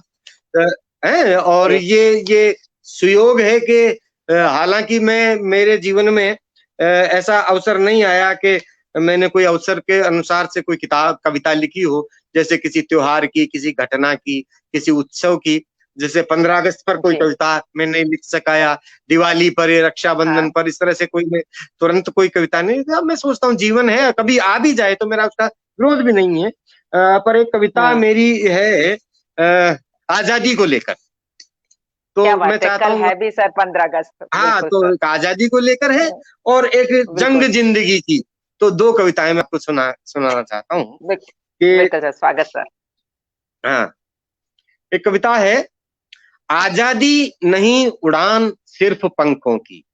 और ये सुयोग है कि हालांकि मेरे जीवन में ऐसा अवसर नहीं आया कि मैंने कोई अवसर के अनुसार से कोई कविता लिखी हो, जैसे किसी त्योहार की, किसी घटना की, किसी उत्सव की। जैसे 15 अगस्त पर कोई कविता मैं नहीं लिख सकाया, दिवाली पर, रक्षाबंधन पर, इस तरह से कोई मैं तुरंत कोई कविता नहीं। अब मैं सोचता हूँ जीवन है, कभी आ भी जाए तो मेरा उसका विरोध भी नहीं है। पर एक कविता मेरी है आजादी को लेकर। तो मैं चाहता हूँ है भी सर 15 अगस्त। हाँ, तो एक आजादी को लेकर है और एक जंग जिंदगी की। तो 2 कविताएं मैं आपको सुनाना चाहता हूँ। बिल्कुल सर, स्वागत सर। हाँ, एक कविता है, आजादी नहीं उड़ान सिर्फ पंखों की,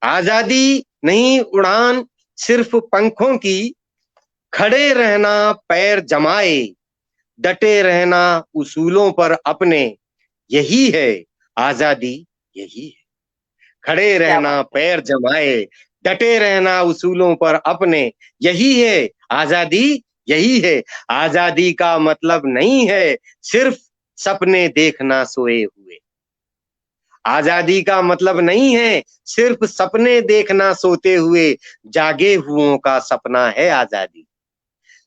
आजादी नहीं उड़ान सिर्फ पंखों की, खड़े रहना पैर जमाए, डटे रहना उसूलों पर अपने, यही है आजादी, यही है। खड़े रहना पैर जमाए, डटे रहना उसूलों पर अपने, यही है आजादी, यही है। आजादी का मतलब नहीं है सिर्फ सपने देखना सोए हुए, आजादी का मतलब नहीं है सिर्फ सपने देखना सोते हुए, जागे हुओं का सपना है आजादी।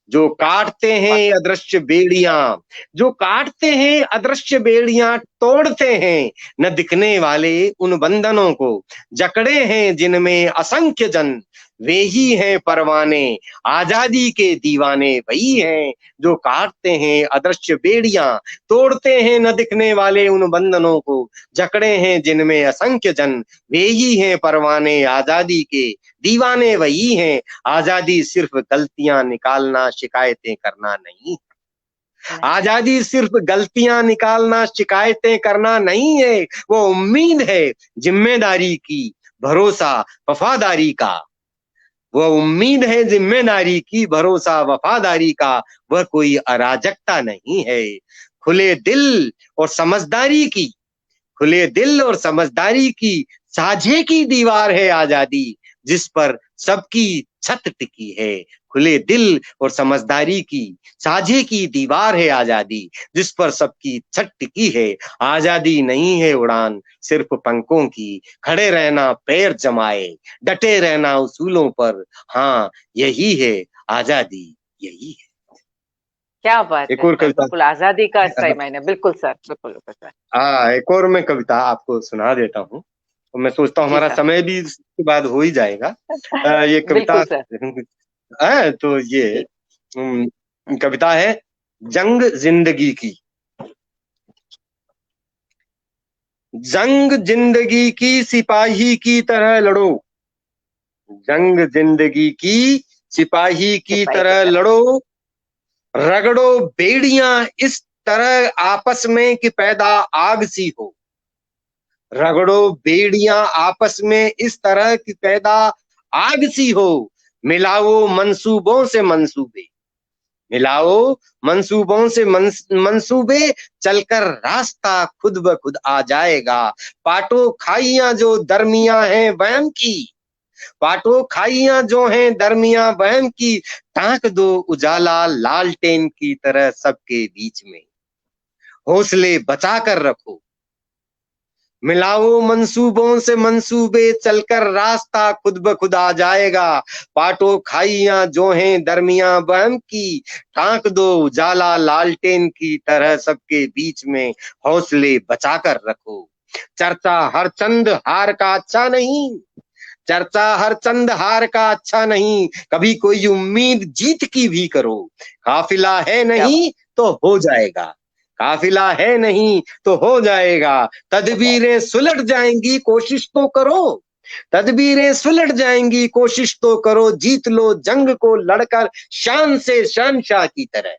जो काटते हैं अदृश्य बेड़ियां, जो काटते हैं अदृश्य बेड़ियां, तोड़ते हैं न दिखने वाले उन बंधनों को, जकड़े हैं जिनमें असंख्य जन, वे ही हैं परवाने आजादी के दीवाने, वही हैं जो काटते हैं अदृश्य बेड़ियां, तोड़ते हैं न दिखने वाले उन बंधनों को, जकड़े हैं जिनमें असंख्य जन, वे ही हैं परवाने आजादी के दीवाने, वही हैं। आजादी सिर्फ गलतियां निकालना शिकायतें करना नहीं, आजादी सिर्फ गलतियां निकालना शिकायतें करना नहीं है, वो उम्मीद है जिम्मेदारी की, भरोसा वफादारी का, वह उम्मीद है जिम्मेदारी की, भरोसा वफादारी का, वह कोई अराजकता नहीं है। खुले दिल और समझदारी की, खुले दिल और समझदारी की साझे की दीवार है आजादी, जिस पर सबकी छत टिकी है, खुले दिल और समझदारी की साझे की दीवार है आजादी, जिस पर सबकी छत टिकी है। आजादी नहीं है उड़ान सिर्फ पंखों की, खड़े रहना पैर जमाए, डटे रहना उसूलों पर, हाँ यही है आजादी, यही है। क्या बात एक है और सर, कविता। बिल्कुल आजादी का सही मायने, बिल्कुल सर, बिल्कुल बिल्कुल सर। हाँ, एक और मैं कविता आपको सुना देता हूँ। तो मैं सोचता हूँ जी हमारा सर। समय भी इसके बाद हो ही जाएगा। ये कविता बिल्कुल सर। है, तो ये जी। कविता है जंग जिंदगी की। जंग जिंदगी की सिपाही की तरह लड़ो, जंग जिंदगी की सिपाही की सिपाही की तरह तरह। लड़ो, रगड़ो बेड़ियां इस तरह आपस में कि पैदा आग सी हो, रगड़ो बेड़ियां आपस में इस तरह की पैदा आग सी हो, मिलाओ मंसूबों से मंसूबे, मिलाओ मंसूबों से मंसूबे, चलकर रास्ता खुद ब खुद आ जाएगा। पाटो खाइयां जो दरमिया हैं वहम की, पाटो खाइयां जो हैं दरमिया वहम की, टांक दो उजाला लालटेन की तरह सबके बीच में, हौसले बचा कर रखो, मिलाओ मंसूबों से मंसूबे, चलकर रास्ता खुद ब खुद आ जाएगा। पाटो खाइयां जो हैं दरमिया बहम की, टांक दो उजाला लालटेन की तरह सबके बीच में, हौसले बचा कर रखो। चर्चा हर चंद हार का अच्छा नहीं, चर्चा हर चंद हार का अच्छा नहीं, कभी कोई उम्मीद जीत की भी करो, काफिला है क्या बात। नहीं तो हो जाएगा, काफिला है नहीं तो हो जाएगा, हो जाएगा। तदबीरें सुलट जाएंगी कोशिश तो करो, तदबीरें सुलट जाएंगी कोशिश तो करो, जीत लो जंग को लड़कर शान से शहंशाह की तरह,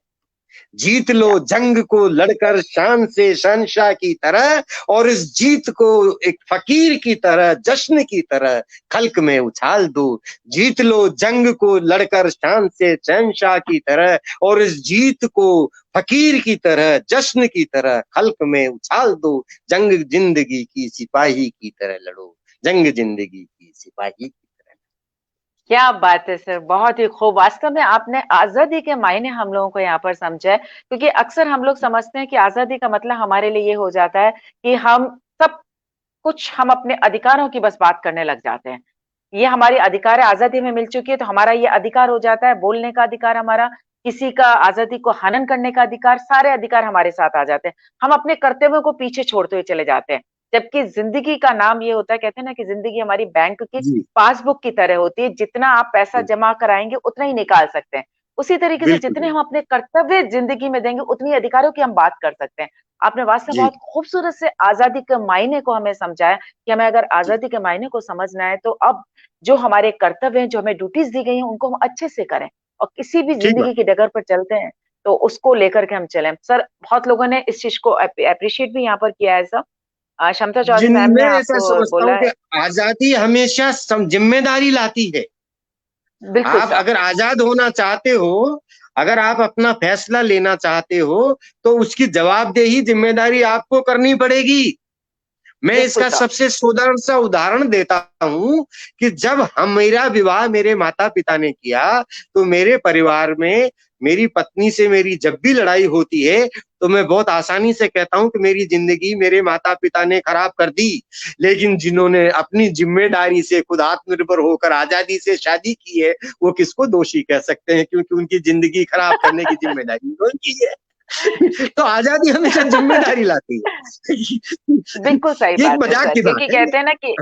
जीत लो क्या। जंग को लड़कर शान से शहंशाह की तरह, और इस जीत को एक फकीर की तरह जश्न की तरह खल्क में उछाल दो, जीत लो जंग को लड़कर शान से शहंशाह की तरह, और इस जीत को फकीर की तरह जश्न की तरह खल्क में उछाल दो, जंग जिंदगी की सिपाही की तरह लड़ो, जंग जिंदगी की सिपाही की तरह। क्या बात है सर, बहुत ही खूब। वास्तव में आपने आजादी के मायने हम लोगों को यहाँ पर समझा है, क्योंकि अक्सर हम लोग समझते हैं कि आजादी का मतलब हमारे लिए ये हो जाता है कि हम सब कुछ, हम अपने अधिकारों की बस बात करने लग जाते हैं। ये हमारी अधिकार है, आजादी हमें मिल चुकी है तो हमारा ये अधिकार हो जाता है, बोलने का अधिकार हमारा, किसी का आजादी को हनन करने का अधिकार, सारे अधिकार हमारे साथ आ जाते हैं। हम अपने कर्तव्यों को पीछे छोड़ते हुए चले जाते हैं, जबकि जिंदगी का नाम ये होता है, कहते हैं ना कि जिंदगी हमारी बैंक की जी पासबुक की तरह होती है, जितना आप पैसा जमा कराएंगे उतना ही निकाल सकते हैं। उसी तरीके से बिल्कुल जितने बिल्कुल। हम अपने कर्तव्य जिंदगी में देंगे उतनी अधिकारों की हम बात कर सकते हैं। आपने वास्तव जी बहुत खूबसूरत से आजादी के मायने को हमें समझाया कि हमें अगर जी आजादी के मायने को समझना है तो अब जो हमारे कर्तव्य हैं, जो हमें ड्यूटीज दी गई हैं, उनको हम अच्छे से करें, और किसी भी ठीक बात। जिंदगी की डगर पर चलते हैं तो उसको लेकर के हम चलें। सर, बहुत लोगों ने इस चीज को अप्रिशिएट भी यहाँ पर किया है सर। क्षमता चौधरी मैम मैं ने ऐसा आपको समझता बोला हूँ है। कि आजादी हमेशा जिम्मेदारी लाती है। बिल्कुल आप सर। अगर आजाद होना चाहते हो, अगर आप अपना फैसला लेना चाहते हो, तो उसकी जवाबदेही जिम्मेदारी आपको करनी पड़ेगी। मैं बिल्कुल इसका सर। सबसे सुंदर सा उदाहरण देता हूँ कि जब हम मेरा विवाह मेरे माता पिता ने किया, तो मेरे परिवार में मेरी पत्नी से मेरी जब भी लड़ाई होती है, तो मैं बहुत आसानी से कहता हूँ कि मेरी जिंदगी मेरे माता पिता ने खराब कर दी। लेकिन जिन्होंने अपनी जिम्मेदारी से खुद आत्मनिर्भर होकर आजादी से शादी की है, वो किसको दोषी कह सकते हैं, क्योंकि उनकी जिंदगी खराब करने की जिम्मेदारी उनकी है। तो आजादी हमेशा जिम्मेदारी लाती है। बिल्कुल सही ये एक बात है मजाक सर, की क्योंकि बात है। कहते हैं ना कि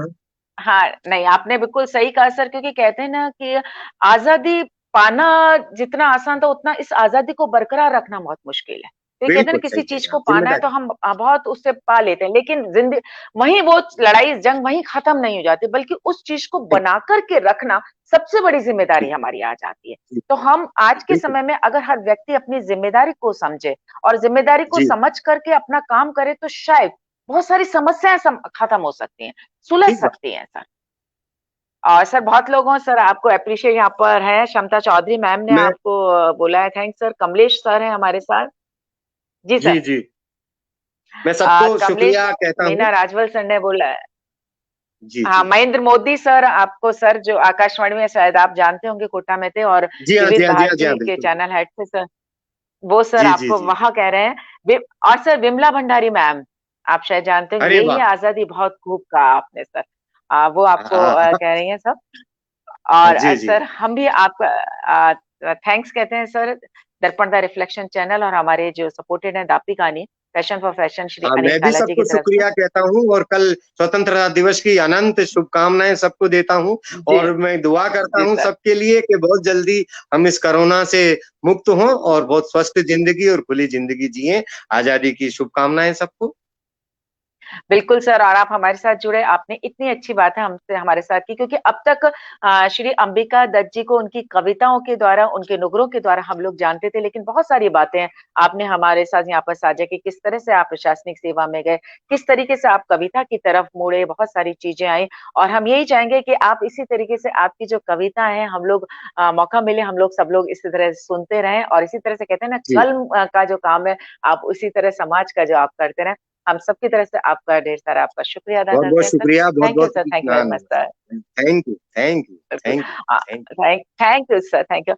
हाँ, नहीं आपने बिल्कुल सही कहा सर, क्योंकि कहते हैं ना कि आजादी पाना जितना आसान था उतना इस आजादी को बरकरार रखना बहुत मुश्किल है। तो ये कहते हैं ना बिल्कुल किसी सही कह चीज रहे हैं को आप, पाना है तो जिम्मेदारी। हम बहुत उससे पा लेते हैं, लेकिन जिंदगी वहीं वो लड़ाई जंग वहीं खत्म नहीं हो जाती, बल्कि उस चीज को ठीक बना करके रखना सबसे बड़ी जिम्मेदारी ठीक हमारी आ जाती है। ठीक। तो हम आज के बिल्कुल। समय में अगर हर व्यक्ति अपनी जिम्मेदारी को समझे और जिम्मेदारी को जी समझ करके अपना काम करे तो शायद बहुत सारी समस्याएं खत्म हो सकती हैं, सुलझ ठीक बात। सकती हैं सर। और सर बहुत लोगों सर आपको अप्रिशिएट यहाँ पर है, क्षमता चौधरी मैम ने मैं आपको बोला है, थैंक्स सर। कमलेश सर है हमारे साथ। जी जी सर। जी मैं सबको कमलेश शुक्रिया कहता हूँ। मीना राजवल सर ने बोला है। जी हाँ, जी महेंद्र मोदी सर, आपको सर जो आकाशवाणी में शायद आप जानते होंगे, कोटा में थे और जी हाँ जी विविध हाँ जी हाँ जी हाँ भारती के बिल्कुल चैनल हेड थे सर। वो सर जी जी आपको जी वहां कह रहे हैं। और सर विमला भंडारी मैम, आप शायद जानते होंगे, अरे यही वाह है आजादी, बहुत खूब कहा आपने सर। वो आपको हाँ हाँ कह रही हैं सब। और जी जी सर हम भी आपका थैंक्स कहते हैं सर, दर्पण द रिफ्लेक्शन चैनल और हमारे जो सपोर्टेड है दापी गानी पैशन फॉर फैशन श्री हाँ अनिल मैं भी काला जी की सबको तरफ से। शुक्रिया कहता हूँ और कल स्वतंत्रता दिवस की अनंत शुभकामनाएं सबको देता हूँ। जी और मैं दुआ करता जी हूँ सर। सबके लिए कि बहुत जल्दी हम इस कोरोना से मुक्त हों और बहुत स्वस्थ जिंदगी और खुली जिंदगी जिएं। आजादी की शुभकामनाएं सबको। बिल्कुल सर, और आप हमारे साथ जुड़े, आपने इतनी अच्छी बात है हमसे हमारे साथ की, क्योंकि अब तक श्री अंबिका दत्त जी को उनकी कविताओं के द्वारा, उनके नुक्कड़ों के द्वारा हम लोग जानते थे, लेकिन बहुत सारी बातें आपने हमारे साथ यहाँ पर साझा की, किस तरह से आप प्रशासनिक सेवा में गए, किस तरीके से आप कविता की तरफ मुड़े, बहुत सारी चीजें आई। और हम यही चाहेंगे कि आप इसी तरीके से, आपकी जो कविता है, हम लोग मौका मिले, हम लोग सब लोग इसी तरह सुनते रहें, और इसी तरह से कहते हैं ना, जी कल का जो काम है, आप उसी तरह समाज का जो आप करते रहें। हम सबकी तरफ से आपका ढेर सारा आपका शुक्रिया अदा बहुत करते बहुत हैं सर। शुक्रिया बहुत थैंक यू बहुत sir, thank you very much sir. Thank you thank you बिल्कुल। Thank you thank you thank you sir, thank you.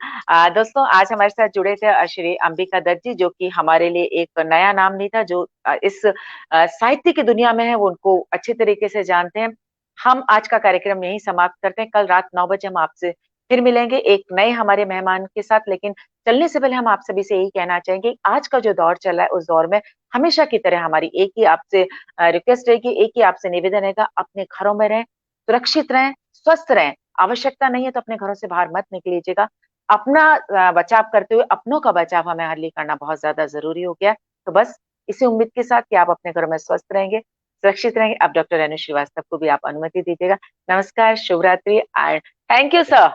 दोस्तों, आज हमारे साथ जुड़े थे श्री अंबिका दत्त जी, जो कि हमारे लिए एक नया नाम नहीं था, जो इस साहित्य की दुनिया में है, वो उनको अच्छे तरीके से जानते हैं। हम आज का कार्यक्रम यहीं समाप्त करते हैं। कल रात 9 बजे हम आपसे फिर मिलेंगे एक नए हमारे मेहमान के साथ। लेकिन चलने से पहले हम आप सभी से यही कहना चाहेंगे, आज का जो दौर चल रहा है, उस दौर में हमेशा की तरह हमारी एक ही आपसे रिक्वेस्ट रहेगी, एक ही आपसे निवेदन रहेगा, अपने घरों में रहें, सुरक्षित रहें, स्वस्थ रहें। आवश्यकता नहीं है तो अपने घरों से बाहर मत निकलीजिएगा। अपना बचाव करते हुए अपनों का बचाव हमें हर लिए करना बहुत ज्यादा जरूरी हो गया है। तो बस इसी उम्मीद के साथ कि आप अपने घरों में स्वस्थ रहेंगे, सुरक्षित रहेंगे, अब डॉक्टर रेणु श्रीवास्तव को भी आप अनुमति दीजिएगा। नमस्कार, शुभ रात्रि, and thank you sir.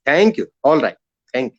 Thank you all right thank you.